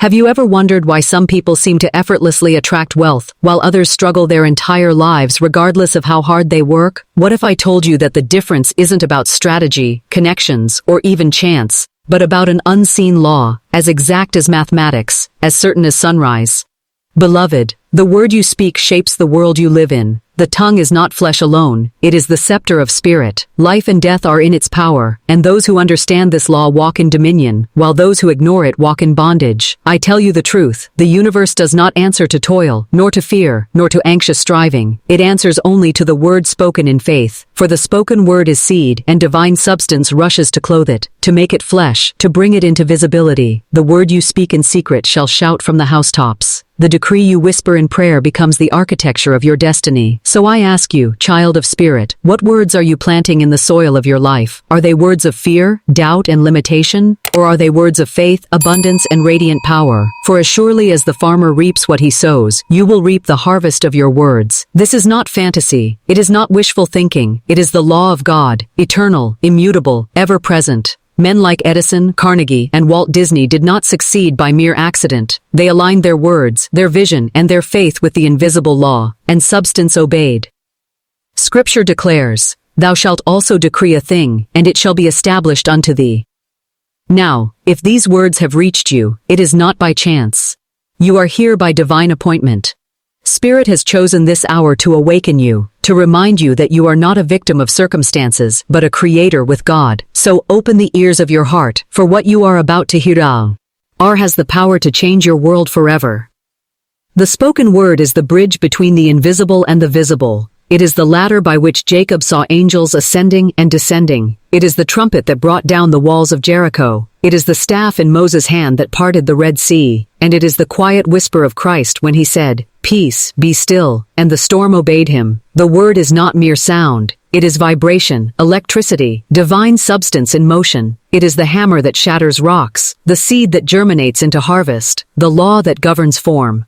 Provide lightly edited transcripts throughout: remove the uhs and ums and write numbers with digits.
Have you ever wondered why some people seem to effortlessly attract wealth, while others struggle their entire lives regardless of how hard they work? What if I told you that the difference isn't about strategy, connections, or even chance, but about an unseen law, as exact as mathematics, as certain as sunrise? Beloved, the word you speak shapes the world you live in. The tongue is not flesh alone, it is the scepter of spirit. Life and death are in its power, and those who understand this law walk in dominion, while those who ignore it walk in bondage. I tell you the truth, the universe does not answer to toil, nor to fear, nor to anxious striving. It answers only to the word spoken in faith. For the spoken word is seed, and divine substance rushes to clothe it, to make it flesh, to bring it into visibility. The word you speak in secret shall shout from the housetops. The decree you whisper in prayer becomes the architecture of your destiny. So I ask you, child of spirit, what words are you planting in the soil of your life? Are they words of fear, doubt, and limitation? Or are they words of faith, abundance, and radiant power? For as surely as the farmer reaps what he sows, you will reap the harvest of your words. This is not fantasy. It is not wishful thinking. It is the law of God, eternal, immutable, ever-present. Men like Edison, Carnegie, and Walt Disney did not succeed by mere accident. They aligned their words, their vision, and their faith with the invisible law, and substance obeyed. Scripture declares, "Thou shalt also decree a thing, and it shall be established unto thee." Now, if these words have reached you, it is not by chance. You are here by divine appointment. Spirit has chosen this hour to awaken you, to remind you that you are not a victim of circumstances, but a creator with God. So open the ears of your heart, for what you are about to hear has the power to change your world forever. The spoken word is the bridge between the invisible and the visible. It is the ladder by which Jacob saw angels ascending and descending. It is the trumpet that brought down the walls of Jericho. It is the staff in Moses' hand that parted the Red Sea. And it is the quiet whisper of Christ when he said, "Peace, be still," and the storm obeyed him. The word is not mere sound. It is vibration, electricity, divine substance in motion. It is the hammer that shatters rocks, the seed that germinates into harvest, the law that governs form.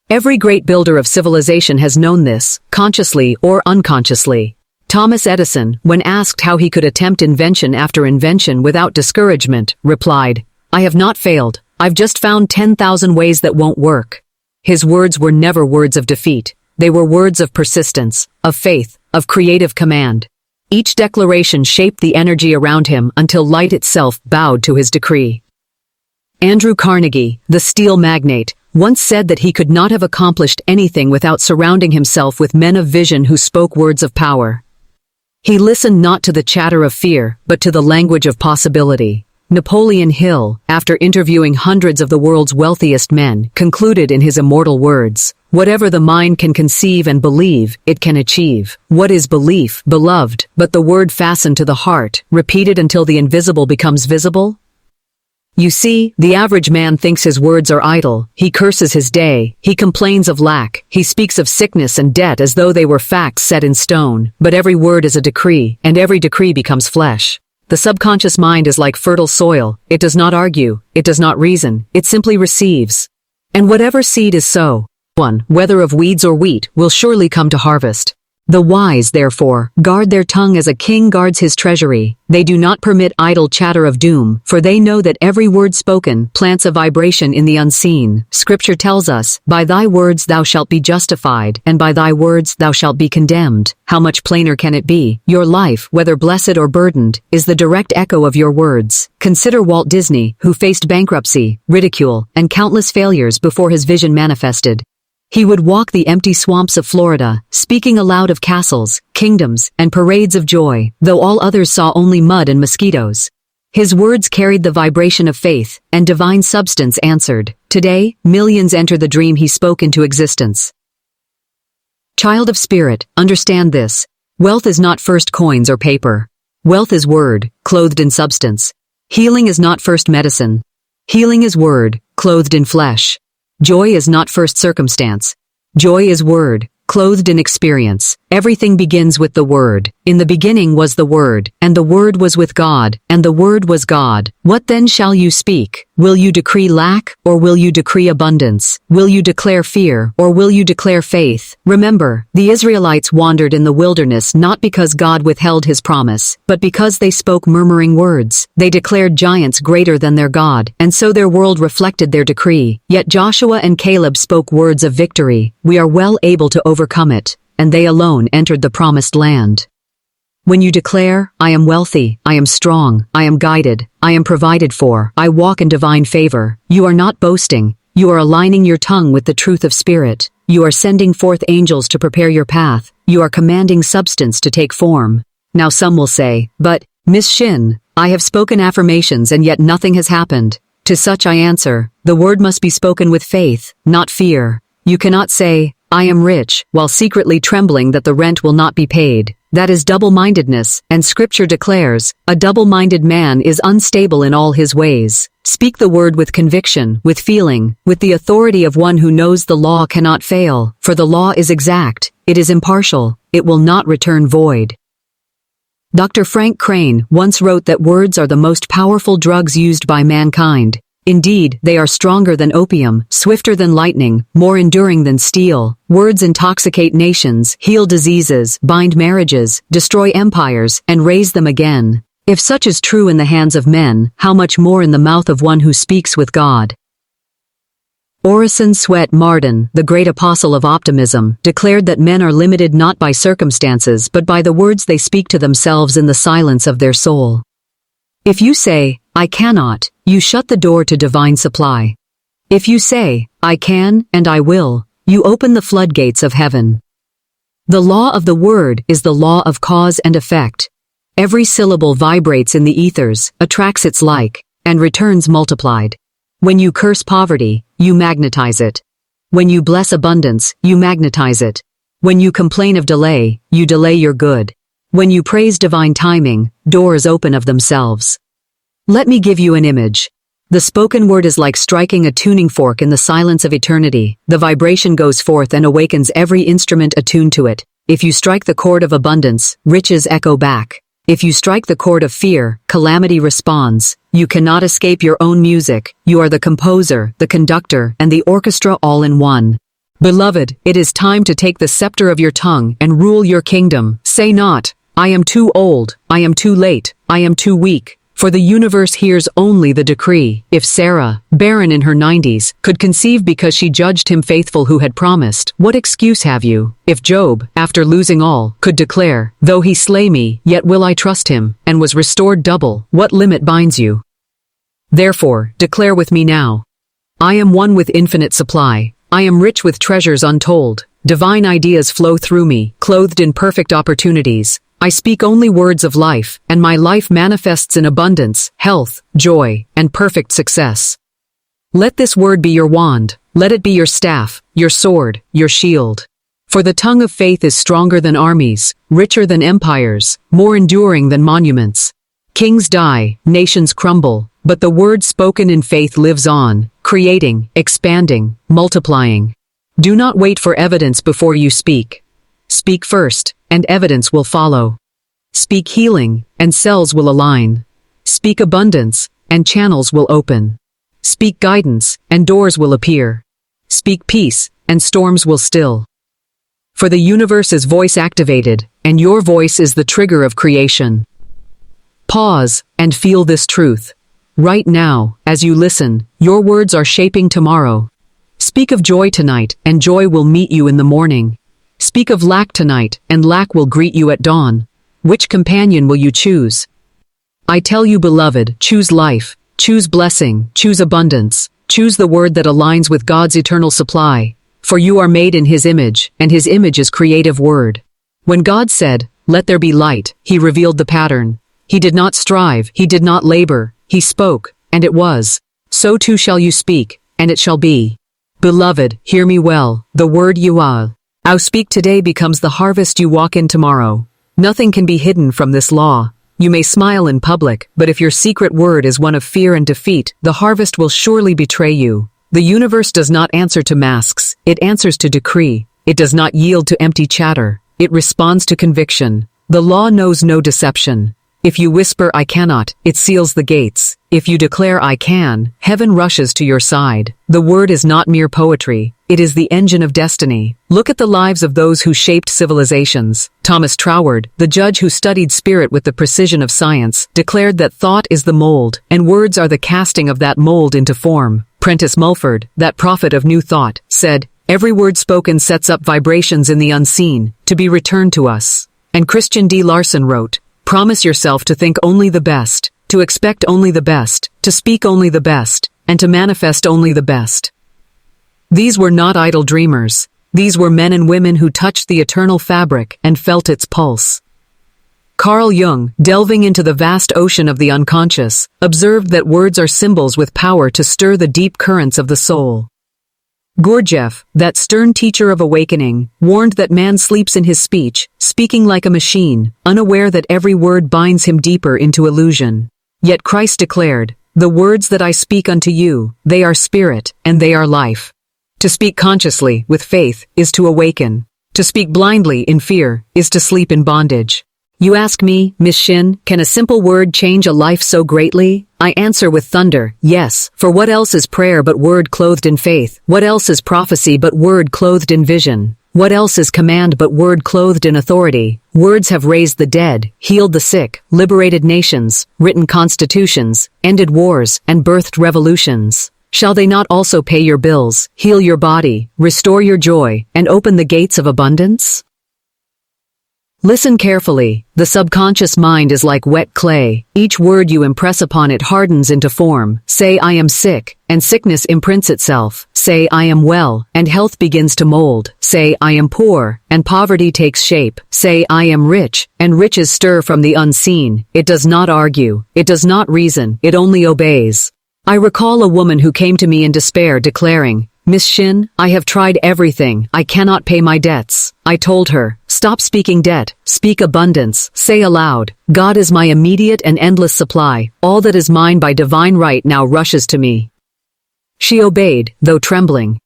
Every great builder of civilization has known this, consciously or unconsciously. Thomas Edison, when asked how he could attempt invention after invention without discouragement, replied, "I have not failed. I've just found 10,000 ways that won't work." His words were never words of defeat. They were words of persistence, of faith, of creative command. Each declaration shaped the energy around him until light itself bowed to his decree. Andrew Carnegie, the steel magnate, once said that he could not have accomplished anything without surrounding himself with men of vision who spoke words of power. He listened not to the chatter of fear, but to the language of possibility. Napoleon Hill, after interviewing hundreds of the world's wealthiest men, concluded in his immortal words, "Whatever the mind can conceive and believe, it can achieve." What is belief, beloved, but the word fastened to the heart, repeated until the invisible becomes visible? You see, the average man thinks his words are idle. He curses his day. He complains of lack. He speaks of sickness and debt as though they were facts set in stone. But every word is a decree, and every decree becomes flesh. The subconscious mind is like fertile soil. It does not argue. It does not reason. It simply receives. And whatever seed is sown, whether of weeds or wheat, will surely come to harvest. The wise, therefore, guard their tongue as a king guards his treasury. They do not permit idle chatter of doom, for they know that every word spoken plants a vibration in the unseen. Scripture tells us, "By thy words thou shalt be justified, and by thy words thou shalt be condemned." How much plainer can it be? Your life, whether blessed or burdened, is the direct echo of your words. Consider Walt Disney, who faced bankruptcy, ridicule, and countless failures before his vision manifested. He would walk the empty swamps of Florida, speaking aloud of castles, kingdoms, and parades of joy, though all others saw only mud and mosquitoes. His words carried the vibration of faith, and divine substance answered. Today, millions enter the dream he spoke into existence. Child of spirit, understand this. Wealth is not first coins or paper. Wealth is word, clothed in substance. Healing is not first medicine. Healing is word, clothed in flesh. Joy is not first circumstance. Joy is word, clothed in experience. Everything begins with the Word. In the beginning was the Word, and the Word was with God, and the Word was God. What then shall you speak? Will you decree lack, or will you decree abundance? Will you declare fear, or will you declare faith? Remember, the Israelites wandered in the wilderness not because God withheld his promise, but because they spoke murmuring words. They declared giants greater than their God, and so their world reflected their decree. Yet Joshua and Caleb spoke words of victory. We are well able to overcome it. And they alone entered the promised land. When you declare, I am wealthy, I am strong, I am guided, I am provided for, I walk in divine favor, you are not boasting, you are aligning your tongue with the truth of spirit, you are sending forth angels to prepare your path, you are commanding substance to take form. Now some will say, but, Miss Shinn, I have spoken affirmations and yet nothing has happened. To such I answer, the word must be spoken with faith, not fear. You cannot say, I am rich, while secretly trembling that the rent will not be paid. That is double-mindedness, and Scripture declares, a double-minded man is unstable in all his ways. Speak the word with conviction, with feeling, with the authority of one who knows the law cannot fail, for the law is exact, it is impartial, it will not return void. Dr. Frank Crane once wrote that words are the most powerful drugs used by mankind. Indeed, they are stronger than opium, swifter than lightning, more enduring than steel. Words intoxicate nations, heal diseases, bind marriages, destroy empires, and raise them again. If such is true in the hands of men, how much more in the mouth of one who speaks with God? Orison Swett Marden, the great apostle of optimism, declared that men are limited not by circumstances but by the words they speak to themselves in the silence of their soul. If you say, I cannot, you shut the door to divine supply. If you say, I can and I will, you open the floodgates of heaven. The law of the word is the law of cause and effect. Every syllable vibrates in the ethers, attracts its like, and returns multiplied. When you curse poverty, you magnetize it. When you bless abundance, you magnetize it. When you complain of delay, you delay your good. When you praise divine timing, doors open of themselves. Let me give you an image. The spoken word is like striking a tuning fork in the silence of eternity. The vibration goes forth and awakens every instrument attuned to it. If you strike the chord of abundance, riches echo back. If you strike the chord of fear, calamity responds. You cannot escape your own music. You are the composer, the conductor, and the orchestra all in one. Beloved, it is time to take the scepter of your tongue and rule your kingdom. Say not, I am too old, I am too late, I am too weak. For the universe hears only the decree. If Sarah, barren in her 90s, could conceive because she judged him faithful who had promised, what excuse have you? If Job, after losing all, could declare, though he slay me, yet will I trust him, and was restored double, what limit binds you? Therefore, declare with me now. I am one with infinite supply. I am rich with treasures untold. Divine ideas flow through me, clothed in perfect opportunities. I speak only words of life, and my life manifests in abundance, health, joy, and perfect success. Let this word be your wand. Let it be your staff, your sword, your shield. For the tongue of faith is stronger than armies, richer than empires, more enduring than monuments. Kings die, nations crumble, but the word spoken in faith lives on, creating, expanding, multiplying. Do not wait for evidence before you speak. Speak first, and evidence will follow. Speak healing, and cells will align. Speak abundance, and channels will open. Speak guidance, and doors will appear. Speak peace, and storms will still. For the universe is voice-activated, and your voice is the trigger of creation. Pause, and feel this truth. Right now, as you listen, your words are shaping tomorrow. Speak of joy tonight, and joy will meet you in the morning. Speak of lack tonight, and lack will greet you at dawn. Which companion will you choose? I tell you, beloved, choose life, choose blessing, choose abundance, choose the word that aligns with God's eternal supply. For you are made in His image, and His image is creative word. When God said, "Let there be light," He revealed the pattern. He did not strive, He did not labor, He spoke, and it was. So too shall you speak, and it shall be. Beloved, hear me well, the word you are. I'll speak today becomes the harvest you walk in tomorrow. Nothing can be hidden from this law. You may smile in public, but if your secret word is one of fear and defeat, the harvest will surely betray you. The universe does not answer to masks, it answers to decree. It does not yield to empty chatter, It responds to conviction. The law knows no deception. If you whisper, "I cannot," it seals the gates. If you declare, "I can," heaven rushes to your side. The word is not mere poetry. It is the engine of destiny. Look at the lives of those who shaped civilizations. Thomas Troward, the judge who studied spirit with the precision of science, declared that thought is the mold, and words are the casting of that mold into form. Prentice Mulford, that prophet of new thought, said, "Every word spoken sets up vibrations in the unseen, to be returned to us." And Christian D. Larson wrote, "Promise yourself to think only the best, to expect only the best, to speak only the best, and to manifest only the best." These were not idle dreamers. These were men and women who touched the eternal fabric and felt its pulse. Carl Jung, delving into the vast ocean of the unconscious, observed that words are symbols with power to stir the deep currents of the soul. Gurdjieff, that stern teacher of awakening, warned that man sleeps in his speech, speaking like a machine, unaware that every word binds him deeper into illusion. Yet Christ declared, "The words that I speak unto you, they are spirit, and they are life." To speak consciously, with faith, is to awaken. To speak blindly, in fear, is to sleep in bondage. You ask me, Miss Shinn, can a simple word change a life so greatly? I answer with thunder, yes, for what else is prayer but word clothed in faith? What else is prophecy but word clothed in vision? What else is command but word clothed in authority? Words have raised the dead, healed the sick, liberated nations, written constitutions, ended wars, and birthed revolutions. Shall they not also pay your bills, heal your body, restore your joy, and open the gates of abundance? Listen carefully. The subconscious mind is like wet clay. Each word you impress upon it hardens into form. Say, "I am sick," and sickness imprints itself. Say, "I am well," and health begins to mold. Say, "I am poor," and poverty takes shape. Say, "I am rich," and riches stir from the unseen. It does not argue. It does not reason. It only obeys. I recall a woman who came to me in despair declaring, "Miss Shinn, I have tried everything. I cannot pay my debts." I told her, "Stop speaking debt, speak abundance, say aloud, God is my immediate and endless supply. All that is mine by divine right now rushes to me." She obeyed, though trembling.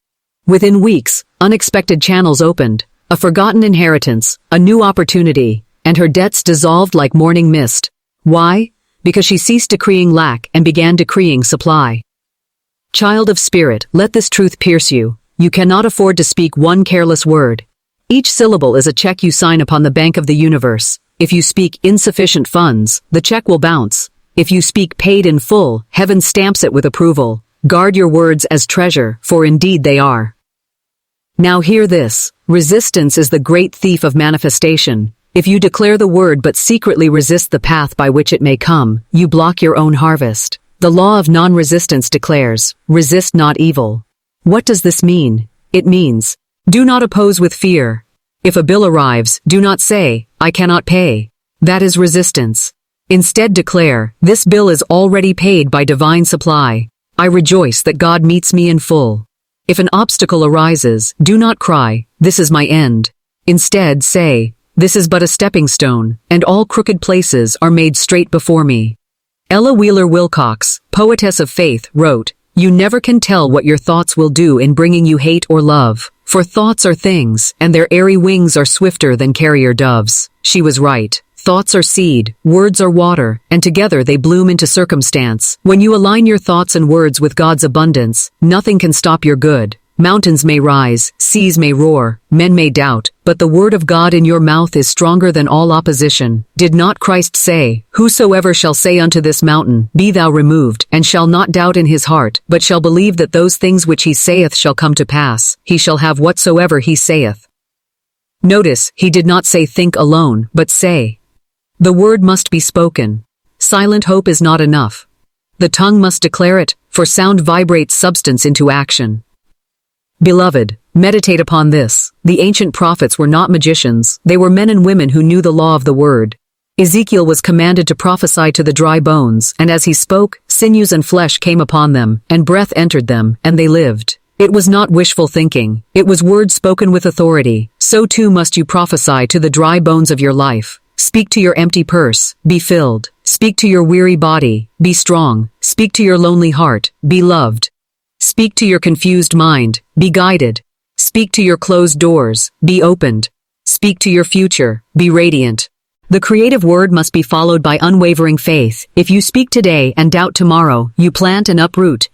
Within weeks, unexpected channels opened, a forgotten inheritance, a new opportunity, and her debts dissolved like morning mist. Why? Because she ceased decreeing lack and began decreeing supply. Child of spirit, let this truth pierce you. You cannot afford to speak one careless word. Each syllable is a check you sign upon the bank of the universe. If you speak insufficient funds, the check will bounce. If you speak paid in full, heaven stamps it with approval. Guard your words as treasure, for indeed they are. Now hear this. Resistance is the great thief of manifestation. If you declare the word but secretly resist the path by which it may come, you block your own harvest. The law of non-resistance declares, resist not evil. What does this mean? It means, do not oppose with fear. If a bill arrives, do not say, "I cannot pay." That is resistance. Instead declare, "This bill is already paid by divine supply. I rejoice that God meets me in full." If an obstacle arises, do not cry, "This is my end." Instead say, "This is but a stepping stone, and all crooked places are made straight before me." Ella Wheeler Wilcox, poetess of faith, wrote, "You never can tell what your thoughts will do in bringing you hate or love, for thoughts are things, and their airy wings are swifter than carrier doves." She was right. Thoughts are seed, words are water, and together they bloom into circumstance. When you align your thoughts and words with God's abundance, nothing can stop your good. Mountains may rise, seas may roar, men may doubt, but the word of God in your mouth is stronger than all opposition. Did not Christ say, "Whosoever shall say unto this mountain, Be thou removed, and shall not doubt in his heart, but shall believe that those things which he saith shall come to pass, he shall have whatsoever he saith." Notice, he did not say think alone, but say. The word must be spoken. Silent hope is not enough. The tongue must declare it, for sound vibrates substance into action. Beloved, meditate upon this. The ancient prophets were not magicians, they were men and women who knew the law of the word. Ezekiel was commanded to prophesy to the dry bones, and as he spoke, sinews and flesh came upon them, and breath entered them, and they lived. It was not wishful thinking, it was word spoken with authority. So too must you prophesy to the dry bones of your life. Speak to your empty purse, be filled. Speak to your weary body, be strong. Speak to your lonely heart, be loved. Speak to your confused mind, be guided. Speak to your closed doors, be opened. Speak to your future. Be radiant. The creative word must be followed by unwavering faith. If you speak today and doubt tomorrow, you plant and uproot,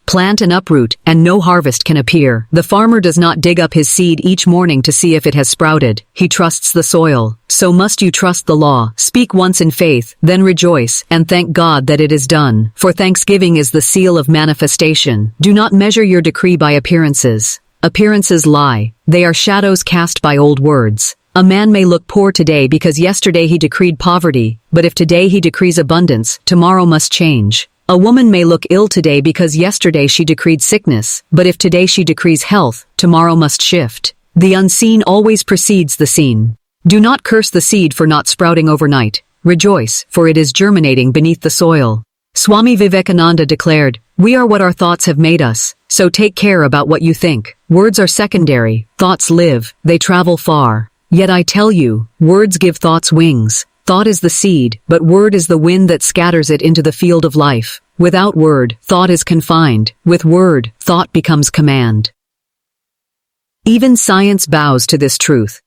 and no harvest can appear. The farmer does not dig up his seed each morning to see if it has sprouted. He trusts the soil. So must you trust the law. Speak once in faith, then rejoice, and thank God that it is done. For thanksgiving is the seal of manifestation. Do not measure your decree by appearances. Appearances lie. They are shadows cast by old words. A man may look poor today because yesterday he decreed poverty, but if today he decrees abundance, tomorrow must change. A woman may look ill today because yesterday she decreed sickness, but if today she decrees health, tomorrow must shift. The unseen always precedes the seen. Do not curse the seed for not sprouting overnight. Rejoice, for it is germinating beneath the soil. Swami Vivekananda declared, "We are what our thoughts have made us, so take care about what you think. Words are secondary, thoughts live, they travel far. Yet I tell you, words give thoughts wings. Thought is the seed, but word is the wind that scatters it into the field of life. Without word, thought is confined. With word, thought becomes command." Even science bows to this truth.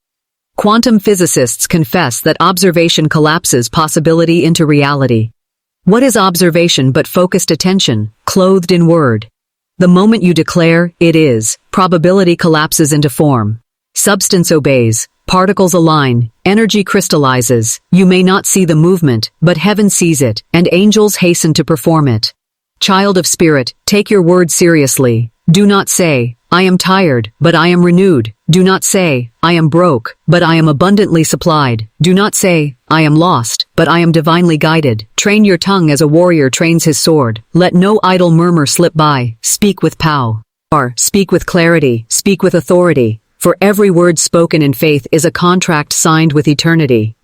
Quantum physicists confess that observation collapses possibility into reality. What is observation but focused attention, clothed in word? The moment you declare, "It is," probability collapses into form. Substance obeys. Particles align, energy crystallizes. You may not see the movement, but heaven sees it, and angels hasten to perform it. Child of spirit, take your word seriously. Do not say, "I am tired, but I am renewed." Do not say, "I am broke, but I am abundantly supplied." Do not say, "I am lost, but I am divinely guided." Train your tongue as a warrior trains his sword. Let no idle murmur slip by. Speak with power. Speak with clarity. Speak with authority. For every word spoken in faith is a contract signed with eternity.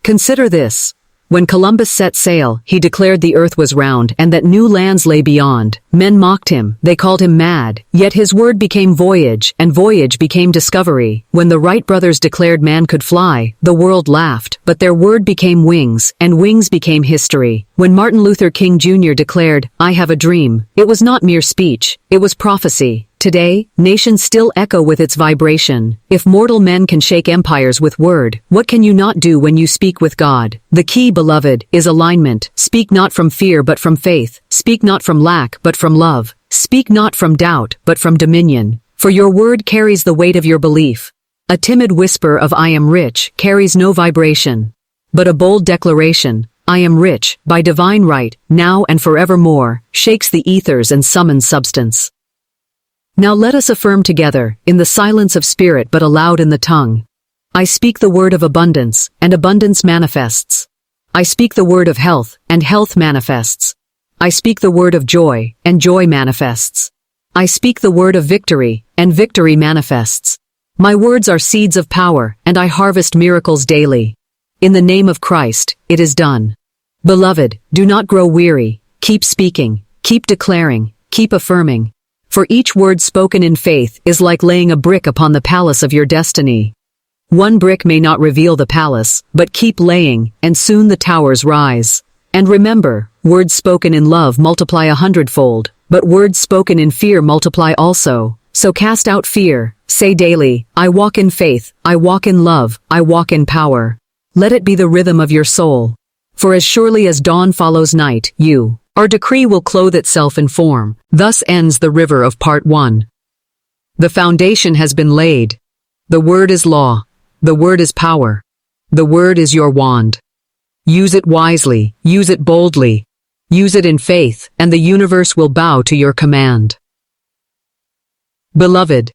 Consider this. When Columbus set sail, he declared the earth was round and that new lands lay beyond. Men mocked him, they called him mad. Yet his word became voyage, and voyage became discovery. When the Wright brothers declared man could fly, the world laughed, but their word became wings, and wings became history. When Martin Luther King Jr. declared, "I have a dream," it was not mere speech, it was prophecy. Today, nations still echo with its vibration. If mortal men can shake empires with word, what can you not do when you speak with God? The key, beloved, is alignment. Speak not from fear but from faith. Speak not from lack but from love. Speak not from doubt but from dominion. For your word carries the weight of your belief. A timid whisper of "I am rich" carries no vibration. But a bold declaration, "I am rich, by divine right, now and forevermore," shakes the ethers and summons substance. Now let us affirm together, in the silence of spirit but aloud in the tongue. I speak the word of abundance, and abundance manifests. I speak the word of health, and health manifests. I speak the word of joy, and joy manifests. I speak the word of victory, and victory manifests. My words are seeds of power, and I harvest miracles daily. In the name of Christ, it is done. Beloved, do not grow weary. Keep speaking, keep declaring, keep affirming. For each word spoken in faith is like laying a brick upon the palace of your destiny. One brick may not reveal the palace, but keep laying, and soon the towers rise. And remember, words spoken in love multiply 100-fold, but words spoken in fear multiply also. So cast out fear, say daily, "I walk in faith, I walk in love, I walk in power." Let it be the rhythm of your soul. For as surely as dawn follows night, our decree will clothe itself in form. Thus ends the river of part 1. The foundation has been laid. The word is law. The word is power. The word is your wand. Use it wisely, use it boldly. Use it in faith, and the universe will bow to your command. Beloved,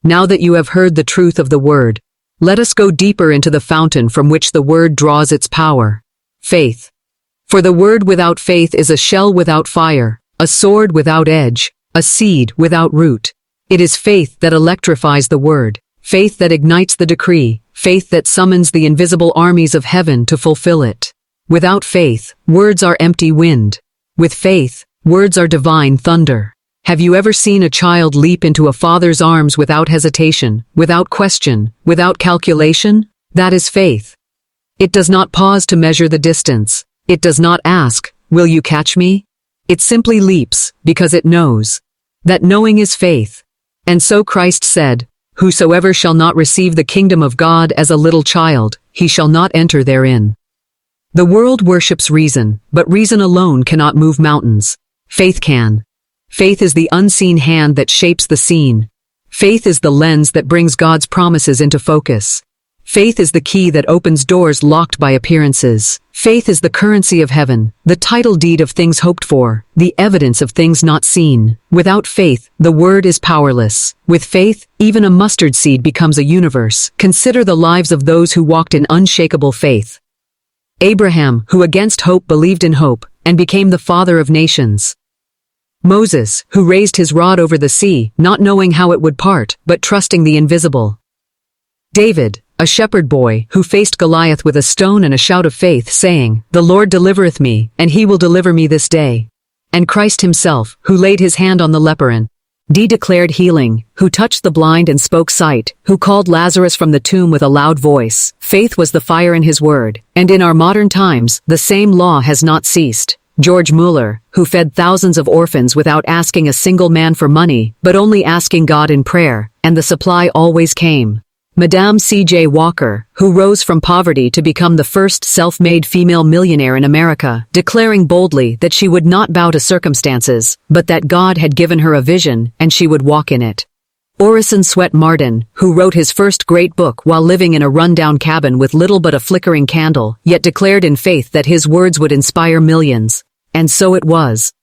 now that you have heard the truth of the word, let us go deeper into the fountain from which the word draws its power. Faith. For the word without faith is a shell without fire, a sword without edge, a seed without root. It is faith that electrifies the word, faith that ignites the decree, faith that summons the invisible armies of heaven to fulfill it. Without faith, words are empty wind. With faith, words are divine thunder. Have you ever seen a child leap into a father's arms without hesitation, without question, without calculation? That is faith. It does not pause to measure the distance. It does not ask, "Will you catch me?" It simply leaps, because it knows. That knowing is faith. And so Christ said, Whosoever shall not receive the kingdom of God as a little child, he shall not enter therein. The world worships reason, but reason alone cannot move mountains. Faith can. Faith is the unseen hand that shapes the seen. Faith is the lens that brings God's promises into focus. Faith is the key that opens doors locked by appearances. Faith is the currency of heaven, the title deed of things hoped for, the evidence of things not seen. Without faith, the word is powerless. With faith, even a mustard seed becomes a universe. Consider the lives of those who walked in unshakable faith. Abraham, who against hope believed in hope, and became the father of nations. Moses, who raised his rod over the sea, not knowing how it would part, but trusting the invisible. David, a shepherd boy, who faced Goliath with a stone and a shout of faith, saying, "The Lord delivereth me, and he will deliver me this day." And Christ himself, who laid his hand on the leper and declared healing, who touched the blind and spoke sight, who called Lazarus from the tomb with a loud voice. Faith was the fire in his word, and in our modern times, the same law has not ceased. George Mueller, who fed thousands of orphans without asking a single man for money, but only asking God in prayer, and the supply always came. Madame C.J. Walker, who rose from poverty to become the first self-made female millionaire in America, declaring boldly that she would not bow to circumstances, but that God had given her a vision and she would walk in it. Orison Swett Marden, who wrote his first great book while living in a rundown cabin with little but a flickering candle, yet declared in faith that his words would inspire millions. And so it was.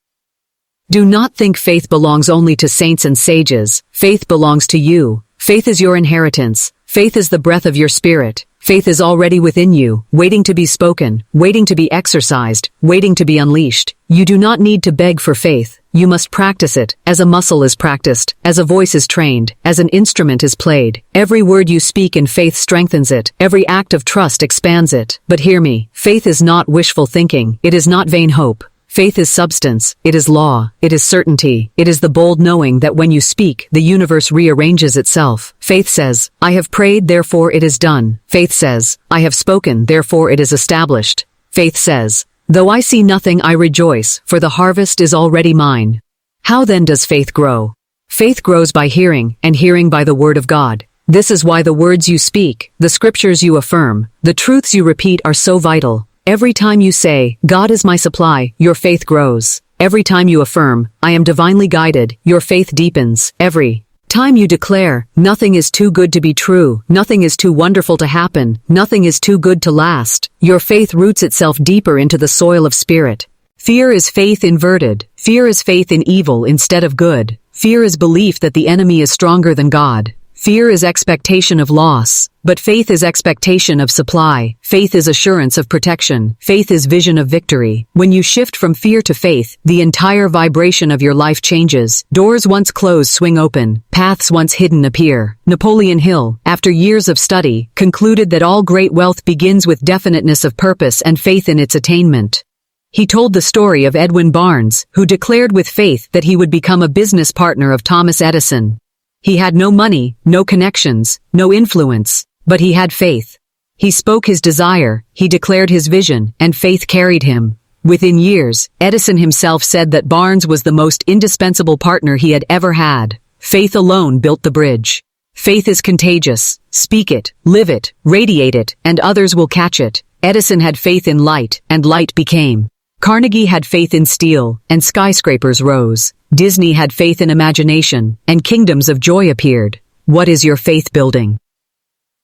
Do not think faith belongs only to saints and sages. Faith belongs to you. Faith is your inheritance. Faith is the breath of your spirit. Faith is already within you, waiting to be spoken, waiting to be exercised, waiting to be unleashed. You do not need to beg for faith. You must practice it, as a muscle is practiced, as a voice is trained, as an instrument is played. Every word you speak in faith strengthens it. Every act of trust expands it. But hear me, faith is not wishful thinking. It is not vain hope. Faith is substance, it is law, it is certainty, it is the bold knowing that when you speak, the universe rearranges itself. Faith says, I have prayed, therefore it is done. Faith says, I have spoken, therefore it is established. Faith says, though I see nothing, I rejoice, for the harvest is already mine. How then does faith grow? Faith grows by hearing, and hearing by the word of God. This is why the words you speak, the scriptures you affirm, the truths you repeat are so vital. Every time you say, God is my supply, your faith grows. Every time you affirm, I am divinely guided, your faith deepens. Every time you declare, nothing is too good to be true, nothing is too wonderful to happen, nothing is too good to last, your faith roots itself deeper into the soil of spirit. Fear is faith inverted. Fear is faith in evil instead of good. Fear is belief that the enemy is stronger than God. Fear is expectation of loss, but faith is expectation of supply. Faith is assurance of protection. Faith is vision of victory. When you shift from fear to faith, the entire vibration of your life changes. Doors once closed swing open. Paths once hidden appear. Napoleon Hill, after years of study, concluded that all great wealth begins with definiteness of purpose and faith in its attainment. He told the story of Edwin Barnes, who declared with faith that he would become a business partner of Thomas Edison. He had no money, no connections, no influence, but he had faith. He spoke his desire, he declared his vision, and faith carried him. Within years, Edison himself said that Barnes was the most indispensable partner he had ever had. Faith alone built the bridge. Faith is contagious. Speak it, live it, radiate it, and others will catch it. Edison had faith in light, and light became. Carnegie had faith in steel, and skyscrapers rose. Disney had faith in imagination, and kingdoms of joy appeared. What is your faith building?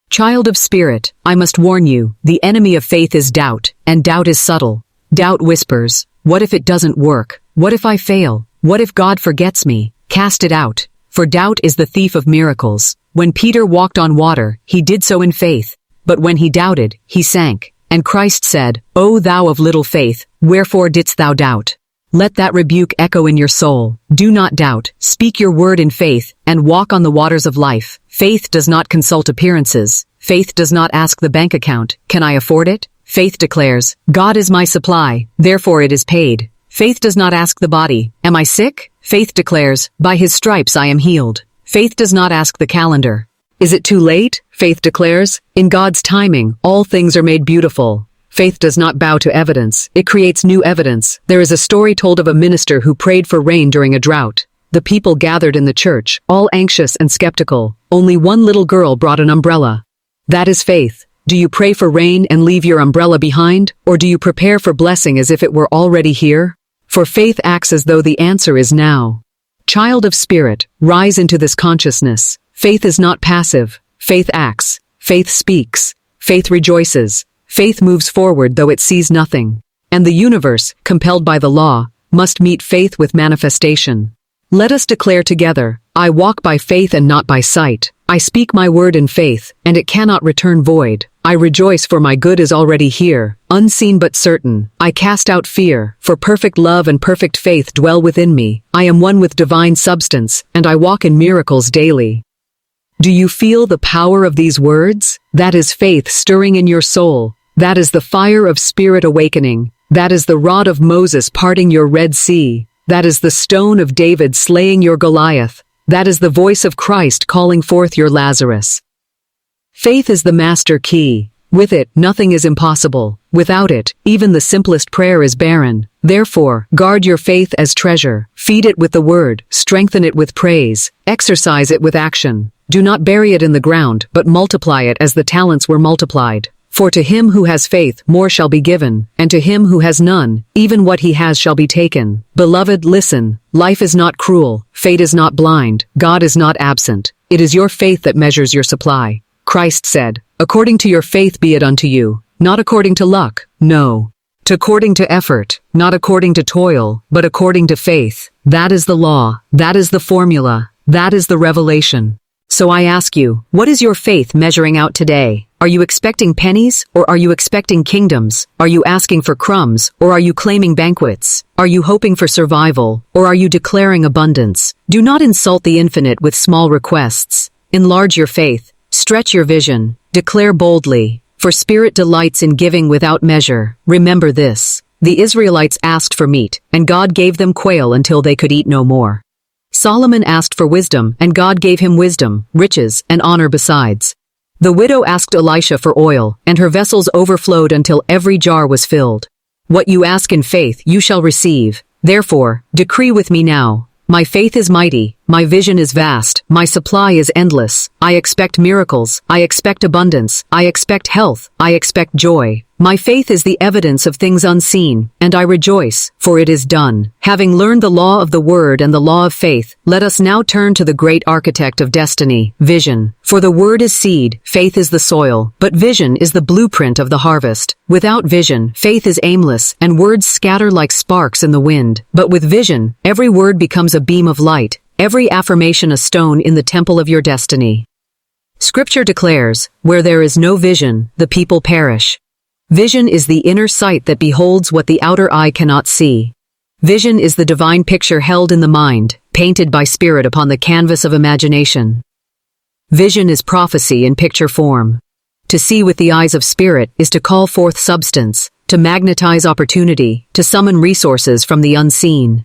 Child of spirit, I must warn you, the enemy of faith is doubt, and doubt is subtle. Doubt whispers, what if it doesn't work? What if I fail? What if God forgets me? Cast it out, for doubt is the thief of miracles. When Peter walked on water, he did so in faith, but when he doubted, he sank. And Christ said, O thou of little faith, wherefore didst thou doubt? Let that rebuke echo in your soul. Do not doubt, speak your word in faith, and walk on the waters of life. Faith does not consult appearances. Faith does not ask the bank account, can I afford it? Faith declares, God is my supply, therefore it is paid. Faith does not ask the body, am I sick? Faith declares, by his stripes I am healed. Faith does not ask the calendar. Is it too late? Faith declares, in God's timing, all things are made beautiful. Faith does not bow to evidence. It creates new evidence. There is a story told of a minister who prayed for rain during a drought. The people gathered in the church, all anxious and skeptical. Only one little girl brought an umbrella. That is faith. Do you pray for rain and leave your umbrella behind, or do you prepare for blessing as if it were already here? For faith acts as though the answer is now. Child of spirit, rise into this consciousness. Faith is not passive. Faith acts. Faith speaks. Faith rejoices. Faith moves forward though it sees nothing. And the universe, compelled by the law, must meet faith with manifestation. Let us declare together, I walk by faith and not by sight. I speak my word in faith, and it cannot return void. I rejoice for my good is already here, unseen but certain. I cast out fear, for perfect love and perfect faith dwell within me. I am one with divine substance, and I walk in miracles daily. Do you feel the power of these words? That is faith stirring in your soul. That is the fire of spirit awakening. That is the rod of Moses parting your Red Sea. That is the stone of David slaying your Goliath. That is the voice of Christ calling forth your Lazarus. Faith is the master key. With it, nothing is impossible. Without it, even the simplest prayer is barren. Therefore, guard your faith as treasure. Feed it with the word, strengthen it with praise, exercise it with action. Do not bury it in the ground, but multiply it as the talents were multiplied. For to him who has faith, more shall be given, and to him who has none, even what he has shall be taken. Beloved, listen. Life is not cruel. Fate is not blind. God is not absent. It is your faith that measures your supply. Christ said, according to your faith be it unto you, not according to luck, no. According to effort, not according to toil, but according to faith. That is the law. That is the formula. That is the revelation. So I ask you, what is your faith measuring out today? Are you expecting pennies, or are you expecting kingdoms? Are you asking for crumbs, or are you claiming banquets? Are you hoping for survival, or are you declaring abundance? Do not insult the infinite with small requests. Enlarge your faith. Stretch your vision. Declare boldly. For spirit delights in giving without measure. Remember this. The Israelites asked for meat, and God gave them quail until they could eat no more. Solomon asked for wisdom, and God gave him wisdom, riches, and honor besides. The widow asked Elisha for oil, and her vessels overflowed until every jar was filled. What you ask in faith, you shall receive. Therefore, decree with me now. My faith is mighty, my vision is vast, my supply is endless. I expect miracles, I expect abundance, I expect health, I expect joy. My faith is the evidence of things unseen, and I rejoice, for it is done. Having learned the law of the word and the law of faith, let us now turn to the great architect of destiny, vision. For the word is seed, faith is the soil, but vision is the blueprint of the harvest. Without vision, faith is aimless, and words scatter like sparks in the wind. But with vision, every word becomes a beam of light, every affirmation a stone in the temple of your destiny. Scripture declares, where there is no vision, the people perish. Vision is the inner sight that beholds what the outer eye cannot see. Vision is the divine picture held in the mind, painted by spirit upon the canvas of imagination. Vision is prophecy in picture form. To see with the eyes of spirit is to call forth substance, to magnetize opportunity, to summon resources from the unseen.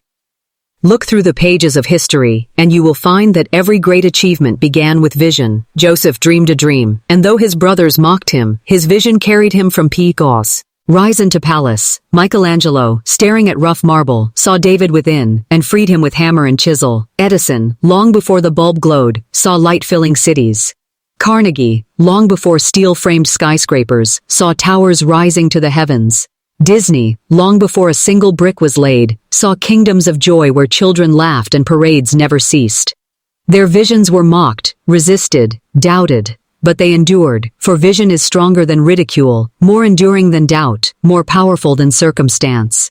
Look through the pages of history, and you will find that every great achievement began with vision. Joseph dreamed a dream, and though his brothers mocked him, his vision carried him from Pigos, rise into palace. Michelangelo, staring at rough marble, saw David within, and freed him with hammer and chisel. Edison, long before the bulb glowed, saw light filling cities. Carnegie, long before steel-framed skyscrapers, saw towers rising to the heavens. Disney, long before a single brick was laid, saw kingdoms of joy where children laughed and parades never ceased. Their visions were mocked, resisted, doubted, but they endured, for vision is stronger than ridicule, more enduring than doubt, more powerful than circumstance.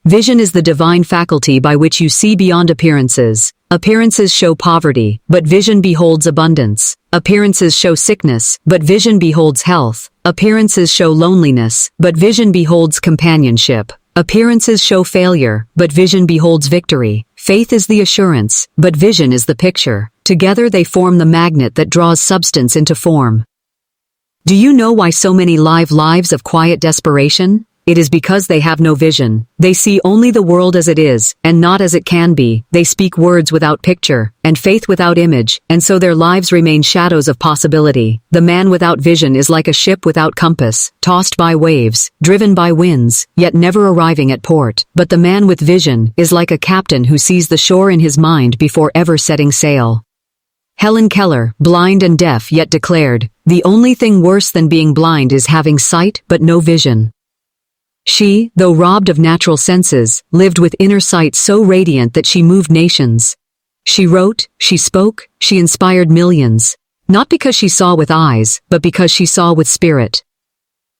Vision is the divine faculty by which you see beyond appearances. Appearances show poverty, but vision beholds abundance. Appearances show sickness, but vision beholds health. Appearances show loneliness, but vision beholds companionship. Appearances show failure, but vision beholds victory. Faith is the assurance, but vision is the picture. Together they form the magnet that draws substance into form. Do you know why so many live lives of quiet desperation? It is because they have no vision. They see only the world as it is, and not as it can be. They speak words without picture, and faith without image, and so their lives remain shadows of possibility. The man without vision is like a ship without compass, tossed by waves, driven by winds, yet never arriving at port. But the man with vision is like a captain who sees the shore in his mind before ever setting sail. Helen Keller, blind and deaf yet declared, "The only thing worse than being blind is having sight but no vision." She, though robbed of natural senses, lived with inner sight so radiant that she moved nations. She wrote, she spoke, she inspired millions. Not because she saw with eyes, but because she saw with spirit.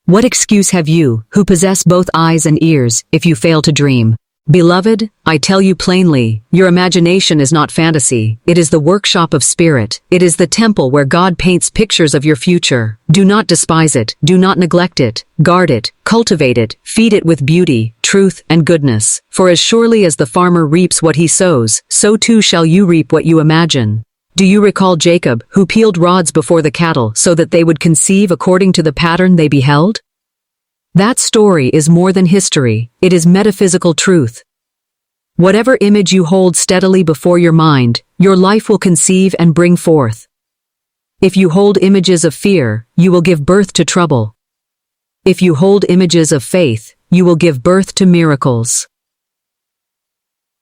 What excuse have you, who possess both eyes and ears, if you fail to dream? Beloved, I tell you plainly, your imagination is not fantasy. It is the workshop of spirit. It is the temple where God paints pictures of your future. Do not despise it. Do not neglect it. Guard it. Cultivate it. Feed it with beauty, truth, and goodness. For as surely as the farmer reaps what he sows, so too shall you reap what you imagine. Do you recall Jacob, who peeled rods before the cattle so that they would conceive according to the pattern they beheld? That story is more than history. It is metaphysical truth. Whatever image you hold steadily before your mind, your life will conceive and bring forth. If you hold images of fear, you will give birth to trouble. If you hold images of faith, you will give birth to miracles.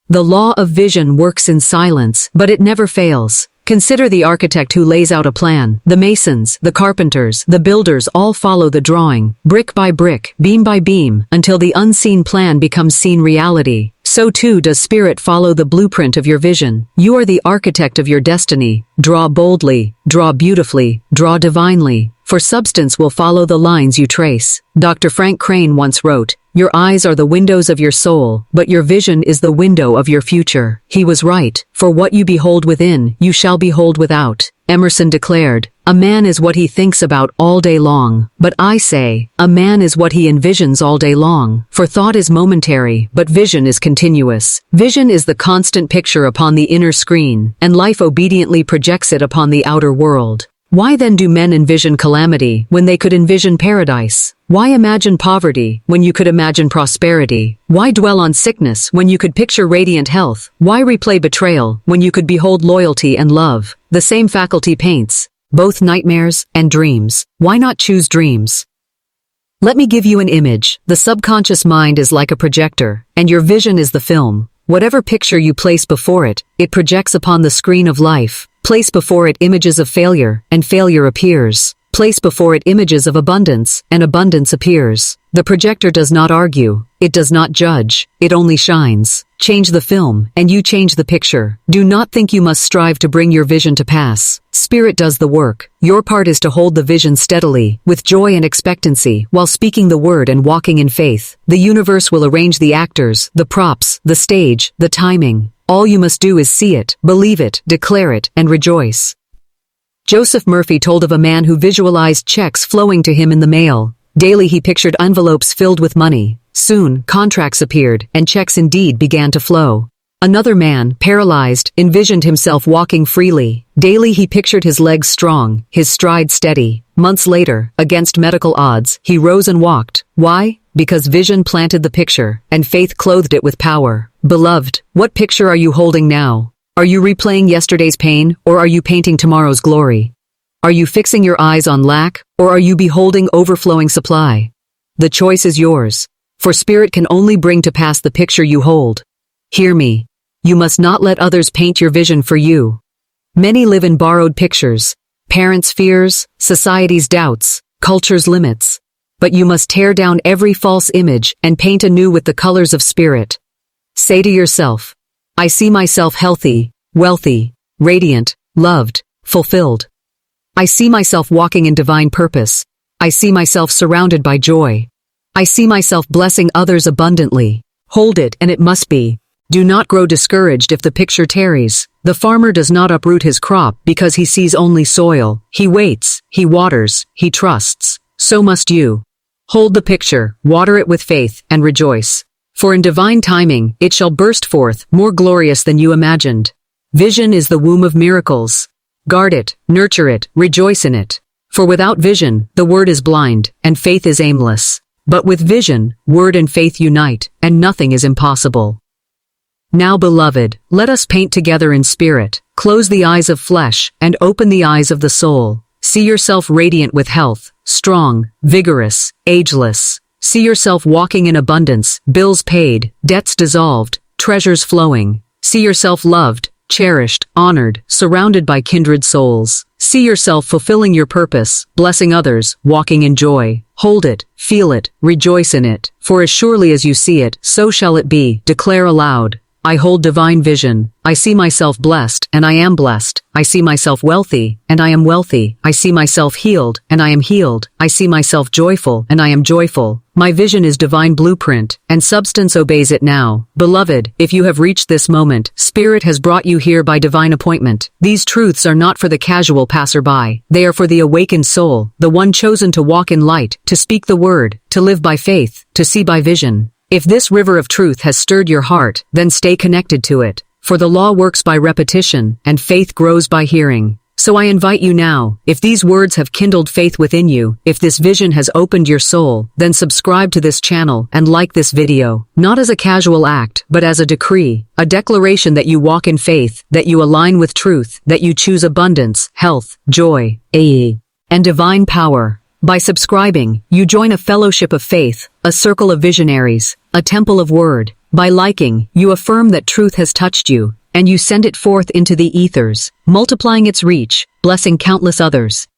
The law of vision works in silence, but it never fails. Consider the architect who lays out a plan. The masons, the carpenters, the builders all follow the drawing, brick by brick, beam by beam, until the unseen plan becomes seen reality. So too does spirit follow the blueprint of your vision. You are the architect of your destiny. Draw boldly, draw beautifully, draw divinely, for substance will follow the lines you trace. Dr. Frank Crane once wrote, "Your eyes are the windows of your soul, but your vision is the window of your future." He was right, for what you behold within, you shall behold without. Emerson declared, "A man is what he thinks about all day long, but I say, a man is what he envisions all day long. For thought is momentary, but vision is continuous. Vision is the constant picture upon the inner screen, and life obediently projects it upon the outer world." Why then do men envision calamity when they could envision paradise? Why imagine poverty when you could imagine prosperity? Why dwell on sickness when you could picture radiant health? Why replay betrayal when you could behold loyalty and love? The same faculty paints both nightmares and dreams. Why not choose dreams? Let me give you an image. The subconscious mind is like a projector, and your vision is the film. Whatever picture you place before it, it projects upon the screen of life. Place before it images of failure, and failure appears. Place before it images of abundance, and abundance appears. The projector does not argue. It does not judge. It only shines. Change the film, and you change the picture. Do not think you must strive to bring your vision to pass. Spirit does the work. Your part is to hold the vision steadily, with joy and expectancy, while speaking the word and walking in faith. The universe will arrange the actors, the props, the stage, the timing. All you must do is see it, believe it, declare it, and rejoice. Joseph Murphy told of a man who visualized checks flowing to him in the mail. Daily he pictured envelopes filled with money. Soon, contracts appeared, and checks indeed began to flow. Another man, paralyzed, envisioned himself walking freely. Daily he pictured his legs strong, his stride steady. Months later, against medical odds, he rose and walked. Why? Because vision planted the picture, and faith clothed it with power. Beloved, what picture are you holding now? Are you replaying yesterday's pain, or are you painting tomorrow's glory? Are you fixing your eyes on lack, or are you beholding overflowing supply? The choice is yours, for spirit can only bring to pass the picture you hold. Hear me. You must not let others paint your vision for you. Many live in borrowed pictures, parents' fears, society's doubts, culture's limits. But you must tear down every false image and paint anew with the colors of spirit. Say to yourself, I see myself healthy, wealthy, radiant, loved, fulfilled. I see myself walking in divine purpose. I see myself surrounded by joy. I see myself blessing others abundantly. Hold it, and it must be. Do not grow discouraged if the picture tarries. The farmer does not uproot his crop because he sees only soil. He waits, he waters, he trusts. So must you. Hold the picture, water it with faith, and rejoice. For in divine timing, it shall burst forth, more glorious than you imagined. Vision is the womb of miracles. Guard it, nurture it, rejoice in it. For without vision, the word is blind, and faith is aimless. But with vision, word and faith unite, and nothing is impossible. Now, beloved, let us paint together in spirit. Close the eyes of flesh, and open the eyes of the soul. See yourself radiant with health, strong, vigorous, ageless. See yourself walking in abundance, bills paid, debts dissolved, treasures flowing. See yourself loved, cherished, honored, surrounded by kindred souls. See yourself fulfilling your purpose, blessing others, walking in joy. Hold it, feel it, rejoice in it, for as surely as you see it, so shall it be. Declare aloud, I hold divine vision. I see myself blessed, and I am blessed. I see myself wealthy, and I am wealthy. I see myself healed, and I am healed. I see myself joyful, and I am joyful. My vision is divine blueprint, and substance obeys it now. Beloved, if you have reached this moment, Spirit has brought you here by divine appointment. These truths are not for the casual passerby. They are for the awakened soul, the one chosen to walk in light, to speak the word, to live by faith, to see by vision. If this river of truth has stirred your heart, then stay connected to it. For the law works by repetition, and faith grows by hearing. So I invite you now, if these words have kindled faith within you, if this vision has opened your soul, then subscribe to this channel and like this video, not as a casual act, but as a decree, a declaration that you walk in faith, that you align with truth, that you choose abundance, health, joy, and divine power. By subscribing, you join a fellowship of faith, a circle of visionaries, a temple of word. By liking, you affirm that truth has touched you, and you send it forth into the ethers, multiplying its reach, blessing countless others.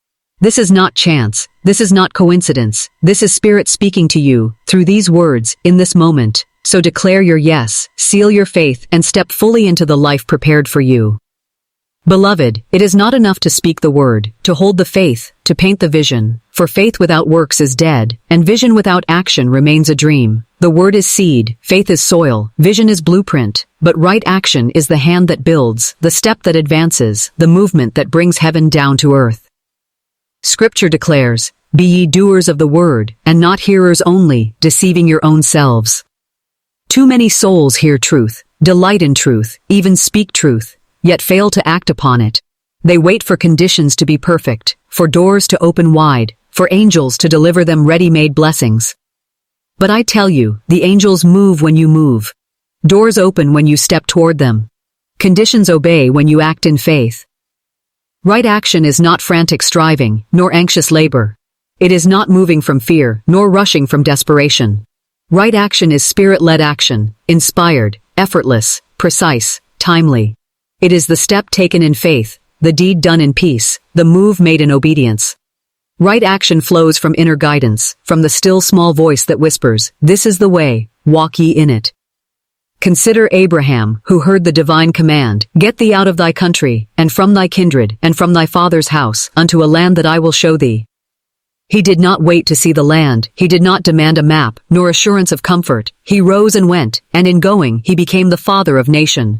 This is not chance. This is not coincidence. This is Spirit speaking to you, through these words, in this moment. So declare your yes, seal your faith, and step fully into the life prepared for you. Beloved, it is not enough to speak the word, to hold the faith, to paint the vision. For faith without works is dead, and vision without action remains a dream. The word is seed, faith is soil, vision is blueprint, but right action is the hand that builds, the step that advances, the movement that brings heaven down to earth. Scripture declares, "Be ye doers of the word, and not hearers only, deceiving your own selves." Too many souls hear truth, delight in truth, even speak truth, yet fail to act upon it. They wait for conditions to be perfect, for doors to open wide, for angels to deliver them ready-made blessings. But I tell you, the angels move when you move. Doors open when you step toward them. Conditions obey when you act in faith. Right action is not frantic striving, nor anxious labor. It is not moving from fear, nor rushing from desperation. Right action is spirit-led action, inspired, effortless, precise, timely. It is the step taken in faith, the deed done in peace, the move made in obedience. Right action flows from inner guidance, from the still small voice that whispers, "This is the way, walk ye in it." Consider Abraham, who heard the divine command, "Get thee out of thy country, and from thy kindred, and from thy father's house, unto a land that I will show thee." He did not wait to see the land, he did not demand a map, nor assurance of comfort. He rose and went, and in going, he became the father of nations.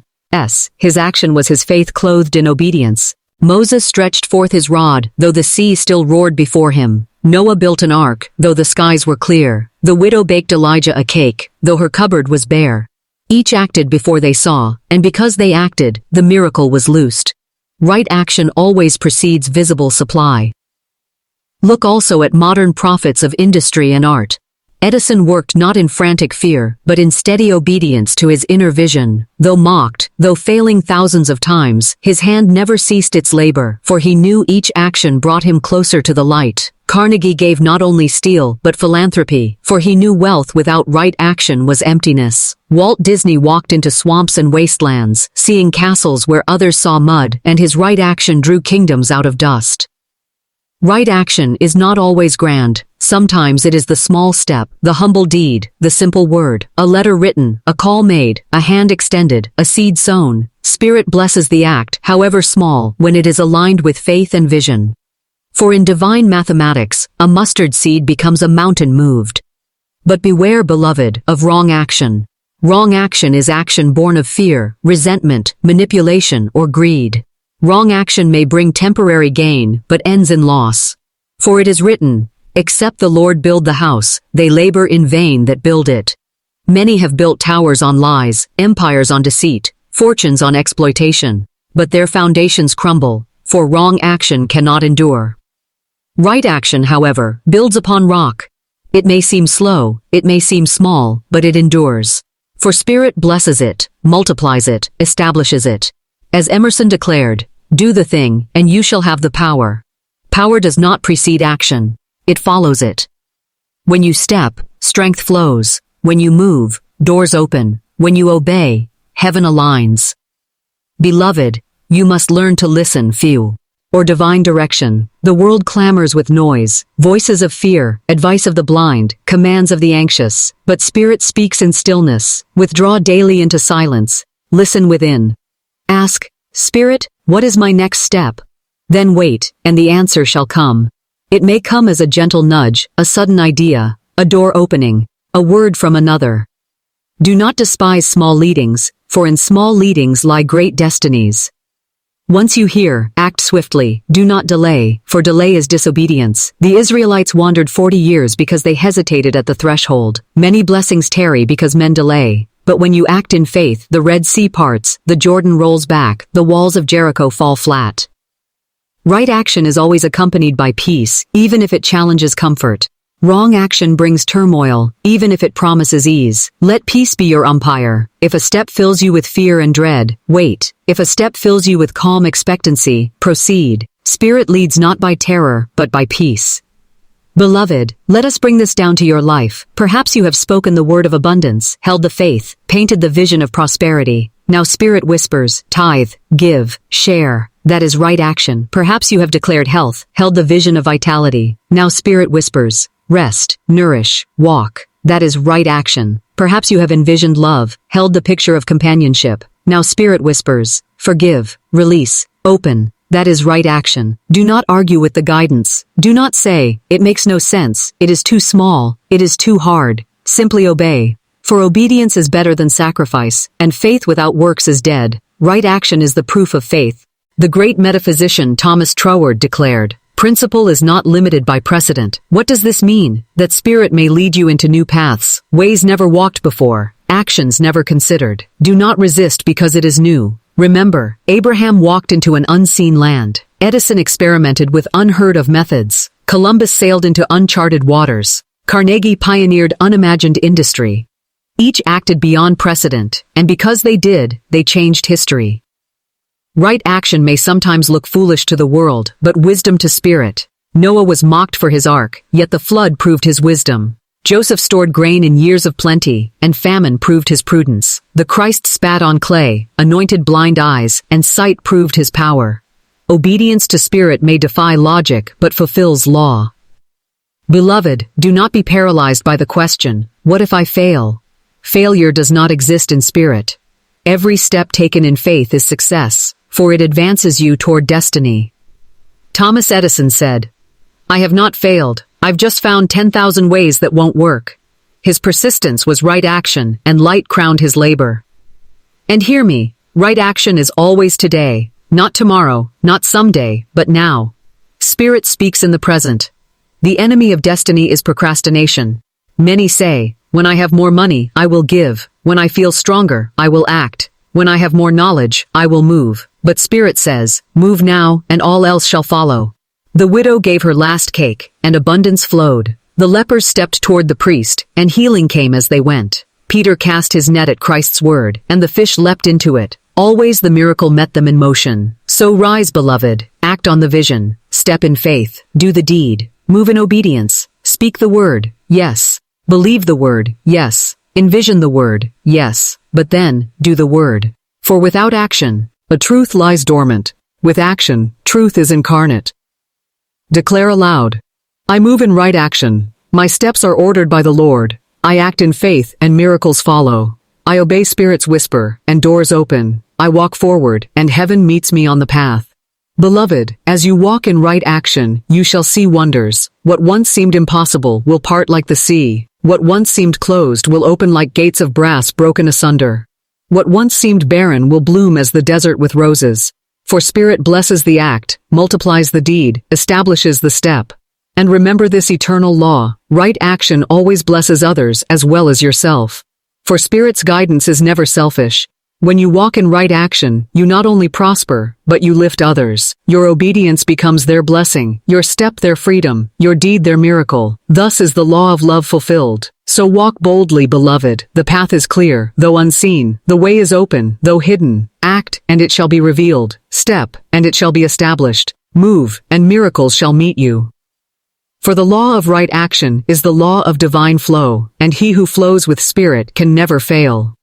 His action was his faith clothed in obedience. Moses stretched forth his rod, though the sea still roared before him. Noah built an ark, though the skies were clear. The widow baked Elijah a cake, though her cupboard was bare. Each acted before they saw, and because they acted, the miracle was loosed. Right action always precedes visible supply. Look also at modern prophets of industry and art. Edison worked not in frantic fear, but in steady obedience to his inner vision. Though mocked, though failing thousands of times, his hand never ceased its labor, for he knew each action brought him closer to the light. Carnegie gave not only steel, but philanthropy, for he knew wealth without right action was emptiness. Walt Disney walked into swamps and wastelands, seeing castles where others saw mud, and his right action drew kingdoms out of dust. Right action is not always grand. Sometimes it is the small step, the humble deed, the simple word, a letter written, a call made, a hand extended, a seed sown. Spirit blesses the act, however small, when it is aligned with faith and vision. For in divine mathematics, a mustard seed becomes a mountain moved. But beware, beloved, of wrong action. Wrong action is action born of fear, resentment, manipulation, or greed. Wrong action may bring temporary gain, but ends in loss. For it is written, "Except the Lord build the house, they labor in vain that build it." Many have built towers on lies, empires on deceit, fortunes on exploitation. But their foundations crumble, for wrong action cannot endure. Right action, however, builds upon rock. It may seem slow, it may seem small, but it endures. For Spirit blesses it, multiplies it, establishes it. As Emerson declared, do the thing, and you shall have the power. Power does not precede action. It follows it. When you step, strength flows. When you move, doors open. When you obey, heaven aligns. Beloved, you must learn to listen, few. Or divine direction. The world clamors with noise, voices of fear, advice of the blind, commands of the anxious. But Spirit speaks in stillness. Withdraw daily into silence. Listen within. Ask, Spirit, what is my next step? Then wait, and the answer shall come. It may come as a gentle nudge, a sudden idea, a door opening, a word from another. Do not despise small leadings, for in small leadings lie great destinies. Once you hear, act swiftly, do not delay, for delay is disobedience. The Israelites wandered 40 years because they hesitated at the threshold. Many blessings tarry because men delay. But when you act in faith, the Red Sea parts, the Jordan rolls back, the walls of Jericho fall flat. Right action is always accompanied by peace, even if it challenges comfort. Wrong action brings turmoil, even if it promises ease. Let peace be your umpire. If a step fills you with fear and dread, wait. If a step fills you with calm expectancy, proceed. Spirit leads not by terror, but by peace. Beloved, let us bring this down to your life. Perhaps you have spoken the word of abundance, held the faith, painted the vision of prosperity. Now Spirit whispers, tithe, give, share. That is right action. Perhaps you have declared health, held the vision of vitality. Now Spirit whispers, rest, nourish, walk. That is right action. Perhaps you have envisioned love, held the picture of companionship. Now Spirit whispers, forgive, release, open. That is right action. Do not argue with the guidance. Do not say, it makes no sense, it is too small, it is too hard. Simply obey. For obedience is better than sacrifice, and faith without works is dead. Right action is the proof of faith. The great metaphysician Thomas Troward declared, principle is not limited by precedent. What does this mean? That Spirit may lead you into new paths, ways never walked before, actions never considered. Do not resist because it is new. Remember, Abraham walked into an unseen land. Edison experimented with unheard of methods. Columbus sailed into uncharted waters. Carnegie pioneered unimagined industry. Each acted beyond precedent, and because they did, they changed history. Right action may sometimes look foolish to the world, but wisdom to Spirit. Noah was mocked for his ark, yet the flood proved his wisdom. Joseph stored grain in years of plenty, and famine proved his prudence. The Christ spat on clay, anointed blind eyes, and sight proved his power. Obedience to Spirit may defy logic, but fulfills law. Beloved, do not be paralyzed by the question, what if I fail? Failure does not exist in Spirit. Every step taken in faith is success, for it advances you toward destiny. Thomas Edison said, I have not failed, I've just found 10,000 ways that won't work. His persistence was right action, and light crowned his labor. And hear me, right action is always today, not tomorrow, not someday, but now. Spirit speaks in the present. The enemy of destiny is procrastination. Many say, when I have more money, I will give. When I feel stronger, I will act. When I have more knowledge, I will move. But Spirit says, move now, and all else shall follow. The widow gave her last cake, and abundance flowed. The lepers stepped toward the priest, and healing came as they went. Peter cast his net at Christ's word, and the fish leapt into it. Always the miracle met them in motion. So rise, beloved, act on the vision, step in faith, do the deed, move in obedience, speak the word, yes. Believe the word, yes. Envision the word, yes. But then, do the word. For without action, a truth lies dormant. With action, truth is incarnate. Declare aloud, I move in right action. My steps are ordered by the Lord. I act in faith, and miracles follow. I obey Spirit's whisper, and doors open. I walk forward, and heaven meets me on the path. Beloved, as you walk in right action, you shall see wonders. What once seemed impossible will part like the sea. What once seemed closed will open like gates of brass broken asunder. What once seemed barren will bloom as the desert with roses. For Spirit blesses the act, multiplies the deed, establishes the step. And remember this eternal law, right action always blesses others as well as yourself. For Spirit's guidance is never selfish. When you walk in right action, you not only prosper, but you lift others. Your obedience becomes their blessing, your step their freedom, your deed their miracle. Thus is the law of love fulfilled. So walk boldly, beloved. The path is clear, though unseen. The way is open, though hidden. Act, and it shall be revealed. Step, and it shall be established. Move, and miracles shall meet you. For the law of right action is the law of divine flow, and he who flows with spirit can never fail.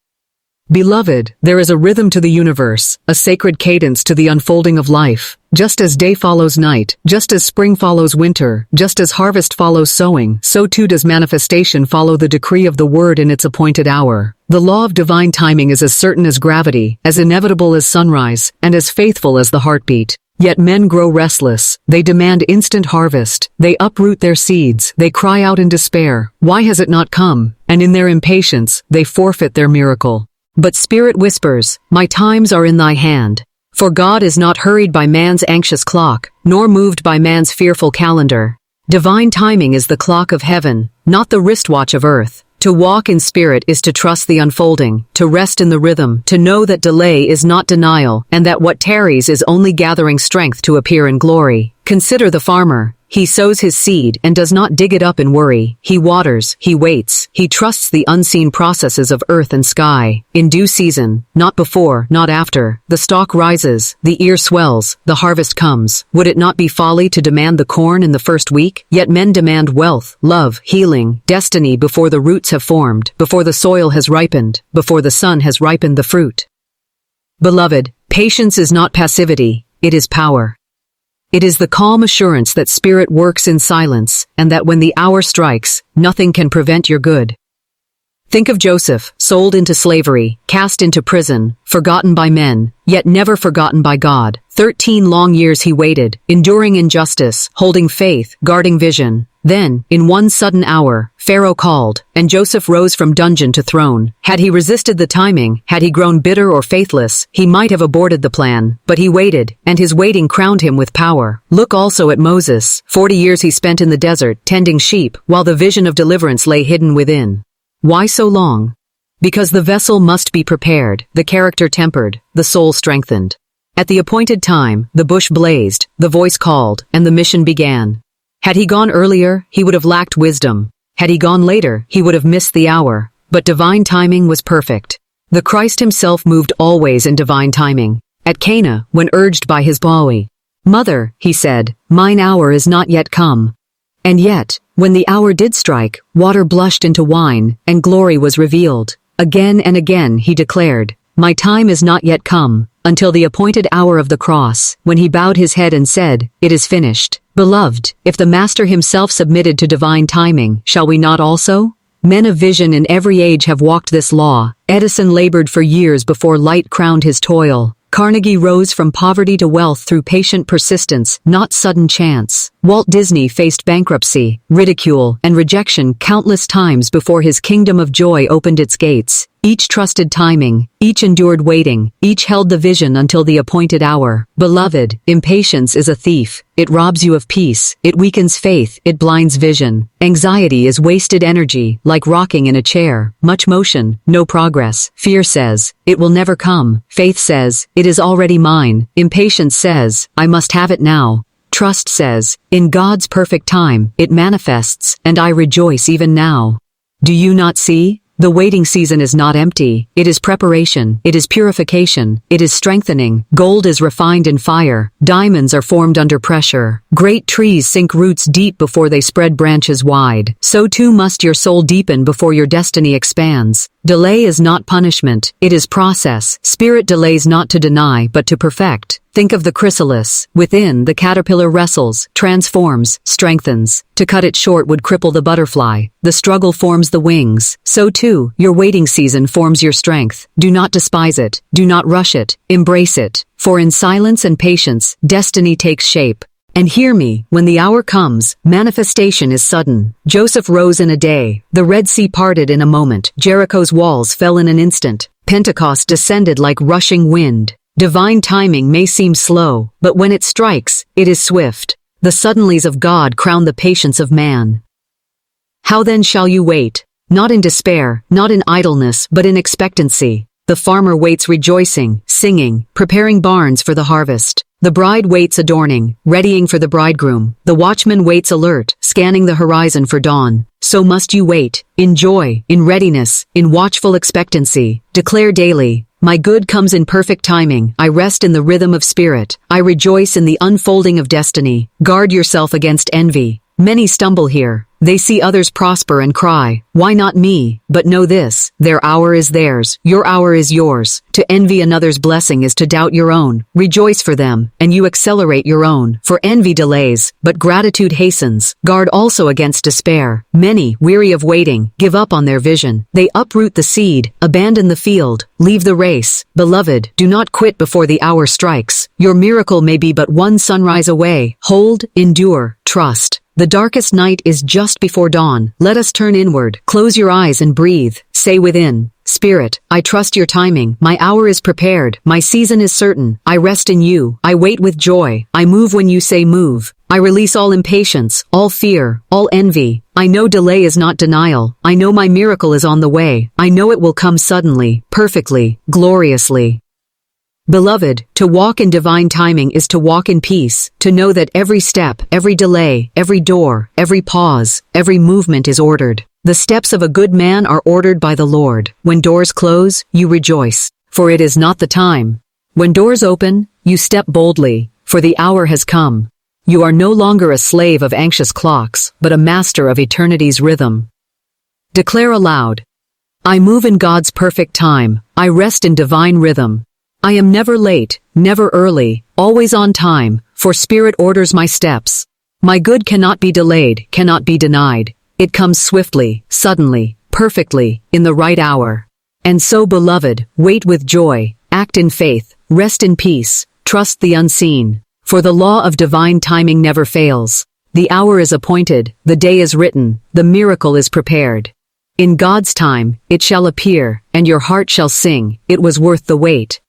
Beloved, there is a rhythm to the universe, a sacred cadence to the unfolding of life. Just as day follows night, just as spring follows winter, just as harvest follows sowing, so too does manifestation follow the decree of the word in its appointed hour. The law of divine timing is as certain as gravity, as inevitable as sunrise, and as faithful as the heartbeat. Yet men grow restless, they demand instant harvest, they uproot their seeds, they cry out in despair, why has it not come? And in their impatience, they forfeit their miracle. But Spirit whispers, my times are in thy hand. For God is not hurried by man's anxious clock, nor moved by man's fearful calendar. Divine timing is the clock of heaven, not the wristwatch of earth. To walk in spirit is to trust the unfolding, to rest in the rhythm, to know that delay is not denial, and that what tarries is only gathering strength to appear in glory. Consider the farmer. He sows his seed and does not dig it up in worry. He waters, he waits, he trusts the unseen processes of earth and sky. In due season, not before, not after, the stalk rises, the ear swells, the harvest comes. Would it not be folly to demand the corn in the first week? Yet men demand wealth, love, healing, destiny before the roots have formed, before the soil has ripened, before the sun has ripened the fruit. Beloved, patience is not passivity, it is power. It is the calm assurance that spirit works in silence, and that when the hour strikes, nothing can prevent your good. Think of Joseph, sold into slavery, cast into prison, forgotten by men, yet never forgotten by God. 13 long years he waited, enduring injustice, holding faith, guarding vision. Then, in one sudden hour, Pharaoh called, and Joseph rose from dungeon to throne. Had he resisted the timing, had he grown bitter or faithless, he might have aborted the plan. But he waited, and his waiting crowned him with power. Look also at Moses. 40 years he spent in the desert, tending sheep, while the vision of deliverance lay hidden within. Why so long? Because the vessel must be prepared, the character tempered, the soul strengthened. At the appointed time, the bush blazed, the voice called, and the mission began. Had he gone earlier, he would have lacked wisdom. Had he gone later, he would have missed the hour. But divine timing was perfect. The Christ himself moved always in divine timing. At Cana, when urged by his Bowie, "Mother," he said, "mine hour is not yet come." And yet, when the hour did strike, water blushed into wine, and glory was revealed. Again and again he declared, "My time is not yet come," until the appointed hour of the cross, when he bowed his head and said, "It is finished." Beloved, if the Master himself submitted to divine timing, shall we not also? Men of vision in every age have walked this law. Edison labored for years before light crowned his toil. Carnegie rose from poverty to wealth through patient persistence, not sudden chance. Walt Disney faced bankruptcy, ridicule, and rejection countless times before his kingdom of joy opened its gates. Each trusted timing, each endured waiting, each held the vision until the appointed hour. Beloved, impatience is a thief. It robs you of peace, it weakens faith, it blinds vision. Anxiety is wasted energy, like rocking in a chair. Much motion, no progress. Fear says, it will never come. Faith says, it is already mine. Impatience says, I must have it now. Trust says, in God's perfect time, it manifests, and I rejoice even now. Do you not see? The waiting season is not empty. It is preparation. It is purification. It is strengthening. Gold is refined in fire. Diamonds are formed under pressure. Great trees sink roots deep before they spread branches wide. So too must your soul deepen before your destiny expands. Delay is not punishment. It is process. Spirit delays not to deny, but to perfect. Think of the chrysalis. Within, the caterpillar wrestles, transforms, strengthens. To cut it short would cripple the butterfly. The struggle forms the wings. So too, your waiting season forms your strength. Do not despise it. Do not rush it. Embrace it. For in silence and patience, destiny takes shape. And hear me, when the hour comes, manifestation is sudden. Joseph rose in a day. The Red Sea parted in a moment. Jericho's walls fell in an instant. Pentecost descended like rushing wind. Divine timing may seem slow, but when it strikes, it is swift. The suddenlies of God crown the patience of man. How then shall you wait? Not in despair, not in idleness, but in expectancy. The farmer waits rejoicing, singing, preparing barns for the harvest. The bride waits adorning, readying for the bridegroom. The watchman waits alert, scanning the horizon for dawn. So must you wait, in joy, in readiness, in watchful expectancy. Declare daily, my good comes in perfect timing. I rest in the rhythm of spirit. I rejoice in the unfolding of destiny. Guard yourself against envy. Many stumble here. They see others prosper and cry, why not me? But know this, their hour is theirs, your hour is yours. To envy another's blessing is to doubt your own. Rejoice for them, and you accelerate your own. For envy delays, but gratitude hastens. Guard also against despair. Many, weary of waiting, give up on their vision. They uproot the seed, abandon the field, leave the race. Beloved, do not quit before the hour strikes. Your miracle may be but one sunrise away. Hold, endure, trust. The darkest night is just before dawn. Let us turn inward. Close your eyes and breathe. Say within, Spirit, I trust your timing. My hour is prepared. My season is certain. I rest in you. I wait with joy. I move when you say move. I release all impatience, all fear, all envy. I know delay is not denial. I know my miracle is on the way. I know it will come suddenly, perfectly, gloriously. Beloved, to walk in divine timing is to walk in peace, to know that every step, every delay, every door, every pause, every movement is ordered. The steps of a good man are ordered by the Lord. When doors close, you rejoice, for it is not the time. When doors open, you step boldly, for the hour has come. You are no longer a slave of anxious clocks, but a master of eternity's rhythm. Declare aloud, I move in God's perfect time. I rest in divine rhythm. I am never late, never early, always on time, for Spirit orders my steps. My good cannot be delayed, cannot be denied. It comes swiftly, suddenly, perfectly, in the right hour. And so, beloved, wait with joy, act in faith, rest in peace, trust the unseen. For the law of divine timing never fails. The hour is appointed, the day is written, the miracle is prepared. In God's time, it shall appear, and your heart shall sing, it was worth the wait.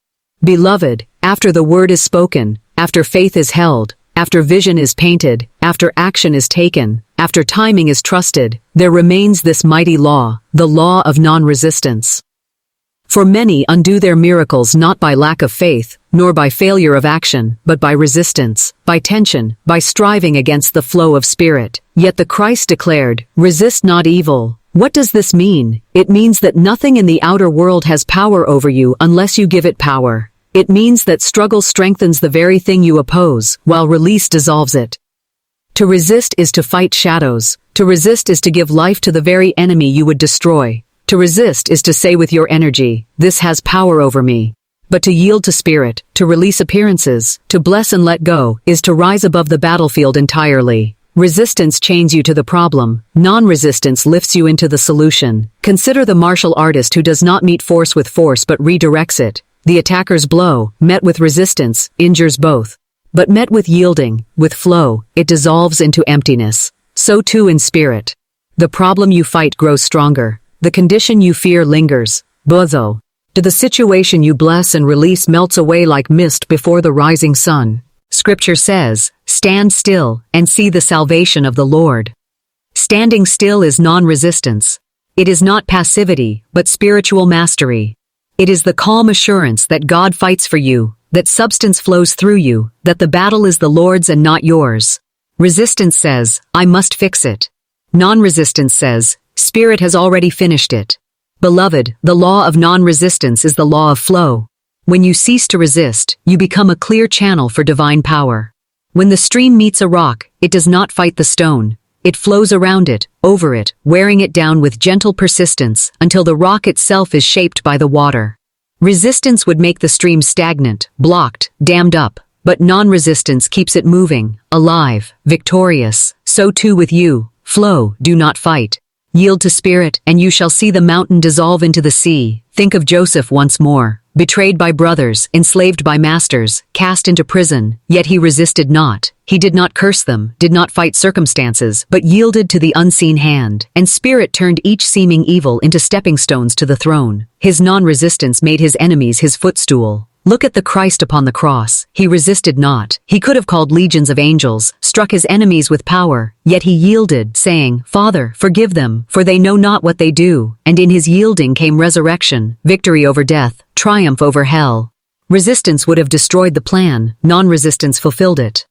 Beloved, after the word is spoken, after faith is held, after vision is painted, after action is taken, after timing is trusted, there remains this mighty law, the law of non-resistance. For many undo their miracles not by lack of faith, nor by failure of action, but by resistance, by tension, by striving against the flow of spirit. Yet the Christ declared, resist not evil. What does this mean? It means that nothing in the outer world has power over you unless you give it power. It means that struggle strengthens the very thing you oppose, while release dissolves it. To resist is to fight shadows. To resist is to give life to the very enemy you would destroy. To resist is to say with your energy, this has power over me. But to yield to spirit, to release appearances, to bless and let go, is to rise above the battlefield entirely. Resistance chains you to the problem. Non-resistance lifts you into the solution. Consider the martial artist who does not meet force with force but redirects it. The attacker's blow, met with resistance, injures both. But met with yielding, with flow, it dissolves into emptiness. So too in spirit. The problem you fight grows stronger. The condition you fear lingers. Bozo. To the situation you bless and release melts away like mist before the rising sun. Scripture says, stand still and see the salvation of the Lord. Standing still is non-resistance. It is not passivity, but spiritual mastery. It is the calm assurance that God fights for you, that substance flows through you, that the battle is the Lord's and not yours. Resistance says, I must fix it. Non-resistance says, Spirit has already finished it. Beloved, the law of non-resistance is the law of flow. When you cease to resist, you become a clear channel for divine power. When the stream meets a rock, it does not fight the stone. It flows around it, over it, wearing it down with gentle persistence until the rock itself is shaped by the water. Resistance would make the stream stagnant, blocked, dammed up, but non-resistance keeps it moving, alive, victorious. So too with you. Flow, do not fight. Yield to spirit, and you shall see the mountain dissolve into the sea. Think of Joseph once more. Betrayed by brothers, enslaved by masters, cast into prison, yet he resisted not. He did not curse them, did not fight circumstances, but yielded to the unseen hand, and spirit turned each seeming evil into stepping stones to the throne. His non-resistance made his enemies his footstool. Look at the Christ upon the cross. He resisted not. He could have called legions of angels, struck his enemies with power, yet he yielded, saying, Father, forgive them, for they know not what they do. And in his yielding came resurrection, victory over death, triumph over hell. Resistance would have destroyed the plan. Non-resistance fulfilled it.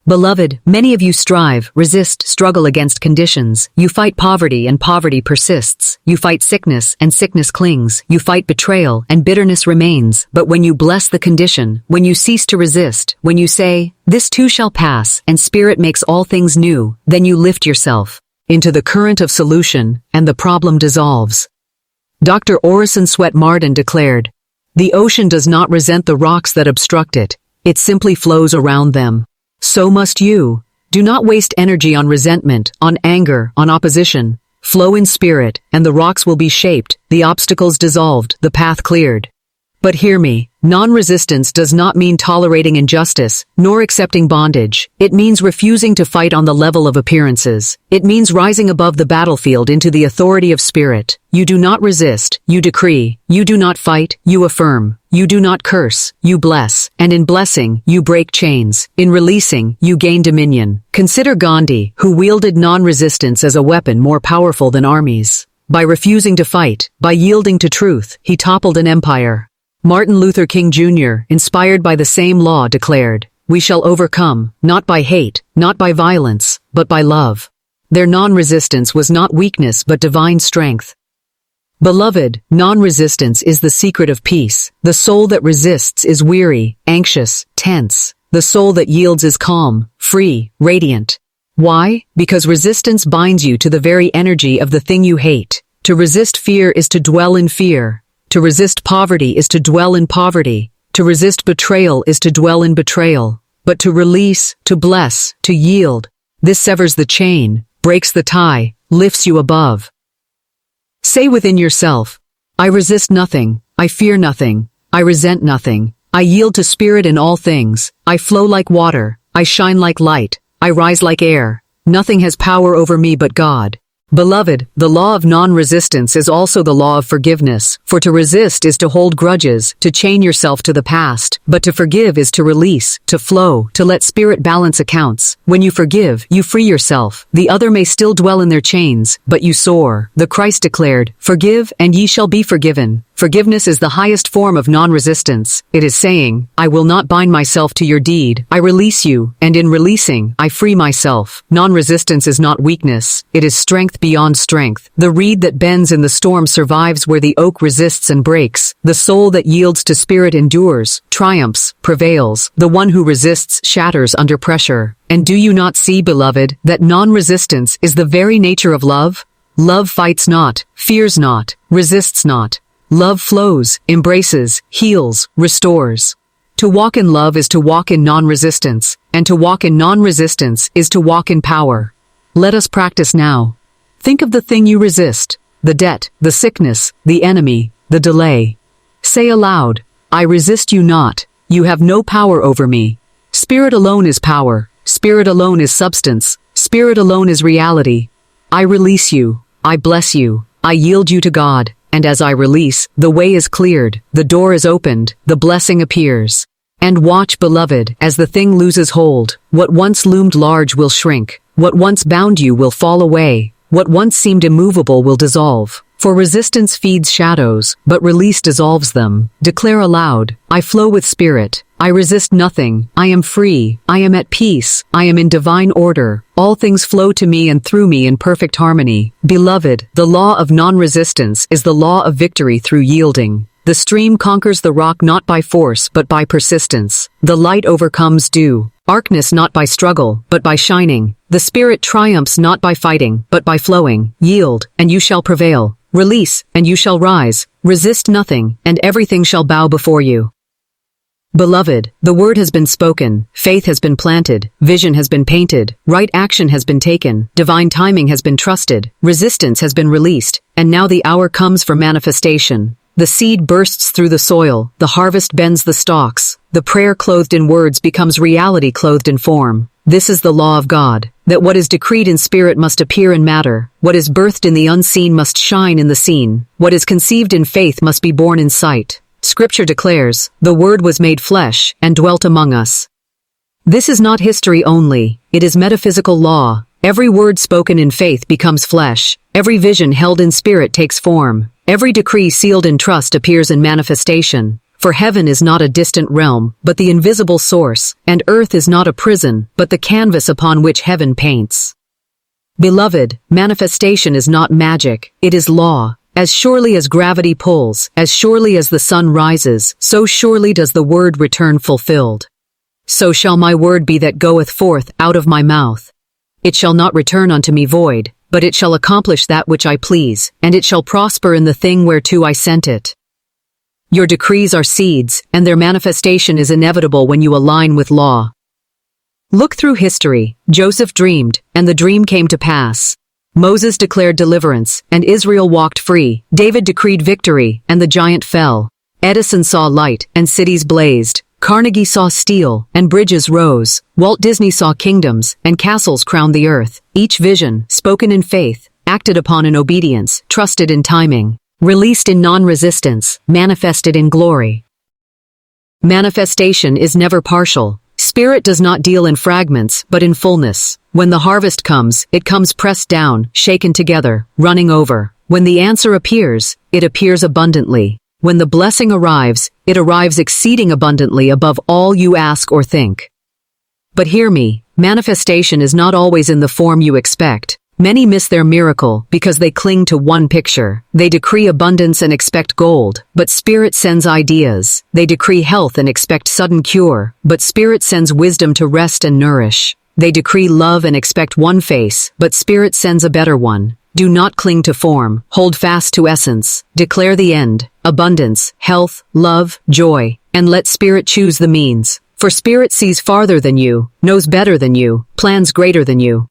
Beloved, many of you strive, resist, struggle against conditions. You fight poverty and poverty persists. You fight sickness and sickness clings. You fight betrayal and bitterness remains. But when you bless the condition, when you cease to resist, when you say, this too shall pass, and Spirit makes all things new, then you lift yourself into the current of solution, and the problem dissolves. Dr. Orison Swett Marden declared, the ocean does not resent the rocks that obstruct it. It simply flows around them. So must you. Do not waste energy on resentment, on anger, on opposition. Flow in spirit, and the rocks will be shaped, the obstacles dissolved, the path cleared. But hear me, non-resistance does not mean tolerating injustice, nor accepting bondage. It means refusing to fight on the level of appearances. It means rising above the battlefield into the authority of spirit. You do not resist, you decree. You do not fight, you affirm. You do not curse, you bless. And in blessing, you break chains. In releasing, you gain dominion. Consider Gandhi, who wielded non-resistance as a weapon more powerful than armies. By refusing to fight, by yielding to truth, he toppled an empire. Martin Luther King Jr., inspired by the same law, declared, we shall overcome, not by hate, not by violence, but by love. Their non-resistance was not weakness but divine strength. Beloved, non-resistance is the secret of peace. The soul that resists is weary, anxious, tense. The soul that yields is calm, free, radiant. Why? Because resistance binds you to the very energy of the thing you hate. To resist fear is to dwell in fear. To resist poverty is to dwell in poverty. To resist betrayal is to dwell in betrayal. But to release, to bless, to yield, this severs the chain, breaks the tie, lifts you above. Say within yourself, I resist nothing, I fear nothing, I resent nothing, I yield to spirit in all things, I flow like water, I shine like light, I rise like air, nothing has power over me but God. Beloved, the law of non-resistance is also the law of forgiveness, for to resist is to hold grudges, to chain yourself to the past, but to forgive is to release, to flow, to let spirit balance accounts. When you forgive, you free yourself. The other may still dwell in their chains, but you soar. The Christ declared, forgive and ye shall be forgiven. Forgiveness is the highest form of non-resistance. It is saying, I will not bind myself to your deed. I release you, and in releasing, I free myself. Non-resistance is not weakness. It is strength beyond strength. The reed that bends in the storm survives where the oak resists and breaks. The soul that yields to spirit endures, triumphs, prevails. The one who resists shatters under pressure. And do you not see, beloved, that non-resistance is the very nature of love? Love fights not, fears not, resists not. Love flows, embraces, heals, restores. To walk in love is to walk in non-resistance, and to walk in non-resistance is to walk in power. Let us practice now. Think of the thing you resist, the debt, the sickness, the enemy, the delay. Say aloud, I resist you not, you have no power over me. Spirit alone is power, spirit alone is substance, spirit alone is reality. I release you, I bless you, I yield you to God. And as I release, the way is cleared, the door is opened, the blessing appears. And watch, beloved, as the thing loses hold. What once loomed large will shrink. What once bound you will fall away. What once seemed immovable will dissolve. For resistance feeds shadows, but release dissolves them. Declare aloud, I flow with spirit. I resist nothing. I am free. I am at peace. I am in divine order. All things flow to me and through me in perfect harmony. Beloved, the law of non-resistance is the law of victory through yielding. The stream conquers the rock not by force but by persistence. The light overcomes dew. Darkness not by struggle, but by shining. The spirit triumphs not by fighting, but by flowing. Yield, and you shall prevail. Release, and you shall rise. Resist nothing, and everything shall bow before you. Beloved, the word has been spoken, faith has been planted, vision has been painted, right action has been taken, divine timing has been trusted, resistance has been released, and now the hour comes for manifestation. The seed bursts through the soil, the harvest bends the stalks, the prayer clothed in words becomes reality clothed in form. This is the law of God, that what is decreed in spirit must appear in matter, what is birthed in the unseen must shine in the seen, what is conceived in faith must be born in sight. Scripture declares, "The Word was made flesh and dwelt among us." This is not history only, it is metaphysical law. Every word spoken in faith becomes flesh. Every vision held in spirit takes form. Every decree sealed in trust appears in manifestation. For heaven is not a distant realm, but the invisible source, and earth is not a prison, but the canvas upon which heaven paints. Beloved, manifestation is not magic, it is law. As surely as gravity pulls, as surely as the sun rises, so surely does the word return fulfilled. So shall my word be that goeth forth out of my mouth. It shall not return unto me void, but it shall accomplish that which I please, and it shall prosper in the thing whereto I sent it. Your decrees are seeds, and their manifestation is inevitable when you align with law. Look through history. Joseph dreamed, and the dream came to pass. Moses declared deliverance, and Israel walked free. David decreed victory, and the giant fell. Edison saw light, and cities blazed. Carnegie saw steel, and bridges rose. Walt Disney saw kingdoms, and castles crowned the earth. Each vision, spoken in faith, acted upon in obedience, trusted in timing, released in non-resistance, manifested in glory. Manifestation is never partial. Spirit does not deal in fragments, but in fullness. When the harvest comes, it comes pressed down, shaken together, running over. When the answer appears, it appears abundantly. When the blessing arrives, it arrives exceeding abundantly above all you ask or think. But hear me, manifestation is not always in the form you expect. Many miss their miracle because they cling to one picture. They decree abundance and expect gold, but Spirit sends ideas. They decree health and expect sudden cure, but Spirit sends wisdom to rest and nourish. They decree love and expect one face, but Spirit sends a better one. Do not cling to form, hold fast to essence, declare the end, abundance, health, love, joy, and let Spirit choose the means. For Spirit sees farther than you, knows better than you, plans greater than you.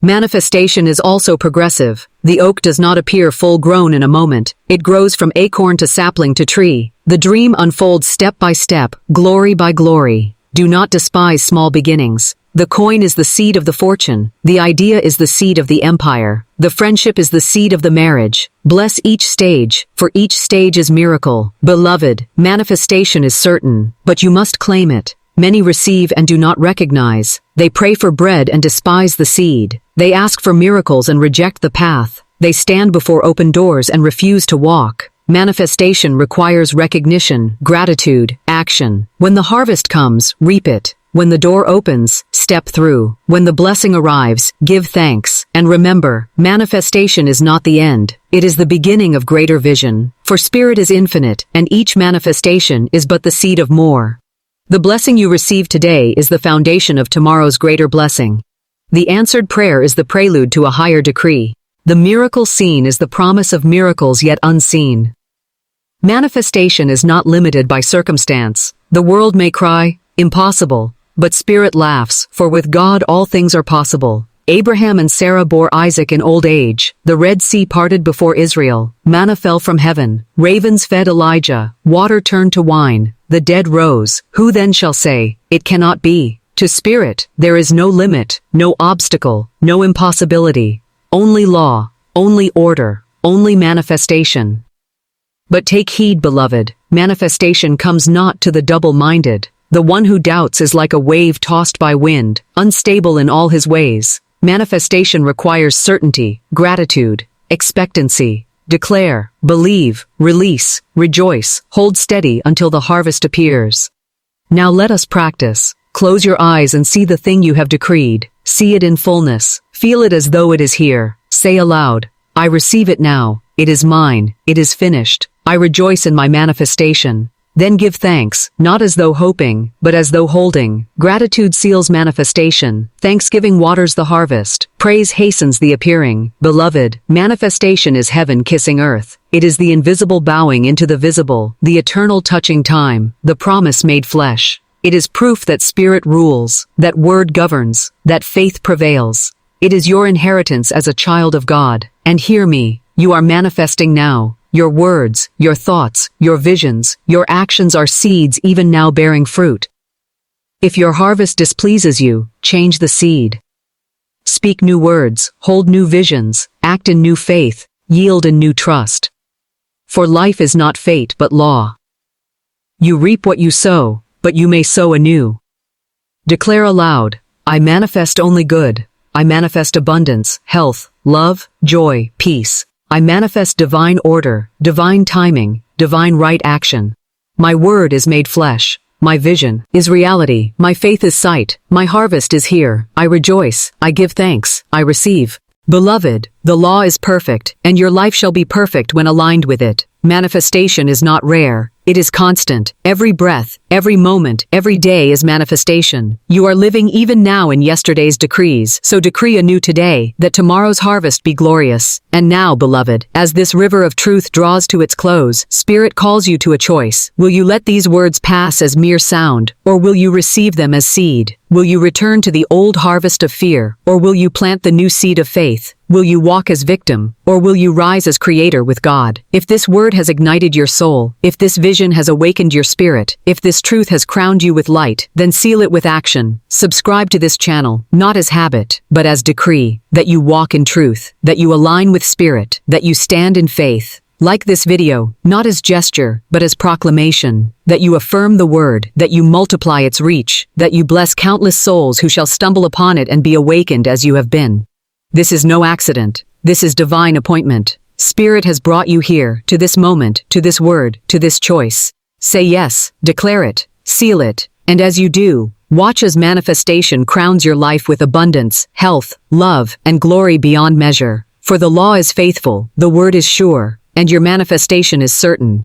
Manifestation is also progressive. The oak does not appear full-grown in a moment. It grows from acorn to sapling to tree. The dream unfolds step by step, glory by glory. Do not despise small beginnings. The coin is the seed of the fortune. The idea is the seed of the empire. The friendship is the seed of the marriage. Bless each stage, for each stage is miracle. Beloved, manifestation is certain, but you must claim it. Many receive and do not recognize. They pray for bread and despise the seed. They ask for miracles and reject the path. They stand before open doors and refuse to walk. Manifestation requires recognition, gratitude, action. When the harvest comes, reap it. When the door opens, step through. When the blessing arrives, give thanks. And remember, manifestation is not the end. It is the beginning of greater vision. For Spirit is infinite, and each manifestation is but the seed of more. The blessing you receive today is the foundation of tomorrow's greater blessing. The answered prayer is the prelude to a higher decree. The miracle seen is the promise of miracles yet unseen. Manifestation is not limited by circumstance. The world may cry, impossible, but Spirit laughs, for with God all things are possible. Abraham and Sarah bore Isaac in old age. The Red Sea parted before Israel. Manna fell from heaven. Ravens fed Elijah. Water turned to wine. The dead rose. Who then shall say, "It cannot be"? To Spirit, there is no limit, no obstacle, no impossibility. Only law, only order, only manifestation. But take heed, beloved, manifestation comes not to the double-minded. The one who doubts is like a wave tossed by wind, unstable in all his ways. Manifestation requires certainty, gratitude, expectancy. Declare, believe, release, rejoice, hold steady until the harvest appears. Now let us practice. Close your eyes and see the thing you have decreed. See it in fullness. Feel it as though it is here. Say aloud, "I receive it now. It is mine. It is finished. I rejoice in my manifestation." Then give thanks, not as though hoping, but as though holding. Gratitude seals manifestation. Thanksgiving waters the harvest. Praise hastens the appearing. Beloved, manifestation is heaven kissing earth. It is the invisible bowing into the visible, the eternal touching time, the promise made flesh. It is proof that Spirit rules, that word governs, that faith prevails. It is your inheritance as a child of God. And hear me, you are manifesting now. Your words, your thoughts, your visions, your actions are seeds even now bearing fruit. If your harvest displeases you, change the seed. Speak new words, hold new visions, act in new faith, yield in new trust. For life is not fate but law. You reap what you sow, but you may sow anew. Declare aloud, I manifest only good. I manifest abundance, health, love, joy, peace. I manifest divine order, divine timing, divine right action. My word is made flesh. My vision is reality. My faith is sight. My harvest is here. I rejoice. I give thanks. I receive. Beloved, the law is perfect, and your life shall be perfect when aligned with it. Manifestation is not rare. It is constant. Every breath, every moment, every day is manifestation. You are living even now in yesterday's decrees, so decree anew today, that tomorrow's harvest be glorious. And now, beloved, as this river of truth draws to its close, Spirit calls you to a choice. Will you let these words pass as mere sound, or will you receive them as seed? Will you return to the old harvest of fear, or will you plant the new seed of faith? Will you walk as victim, or will you rise as creator with God? If this word has ignited your soul, if this vision has awakened your spirit, if this truth has crowned you with light, then seal it with action. Subscribe to this channel, not as habit, but as decree, that you walk in truth, that you align with spirit, that you stand in faith. Like this video, not as gesture, but as proclamation, that you affirm the word, that you multiply its reach, that you bless countless souls who shall stumble upon it and be awakened as you have been. This is no accident. This is divine appointment. Spirit has brought you here, to this moment, to this word, to this choice. Say yes, declare it, seal it, and as you do, watch as manifestation crowns your life with abundance, health, love, and glory beyond measure. For the law is faithful, the word is sure, and your manifestation is certain.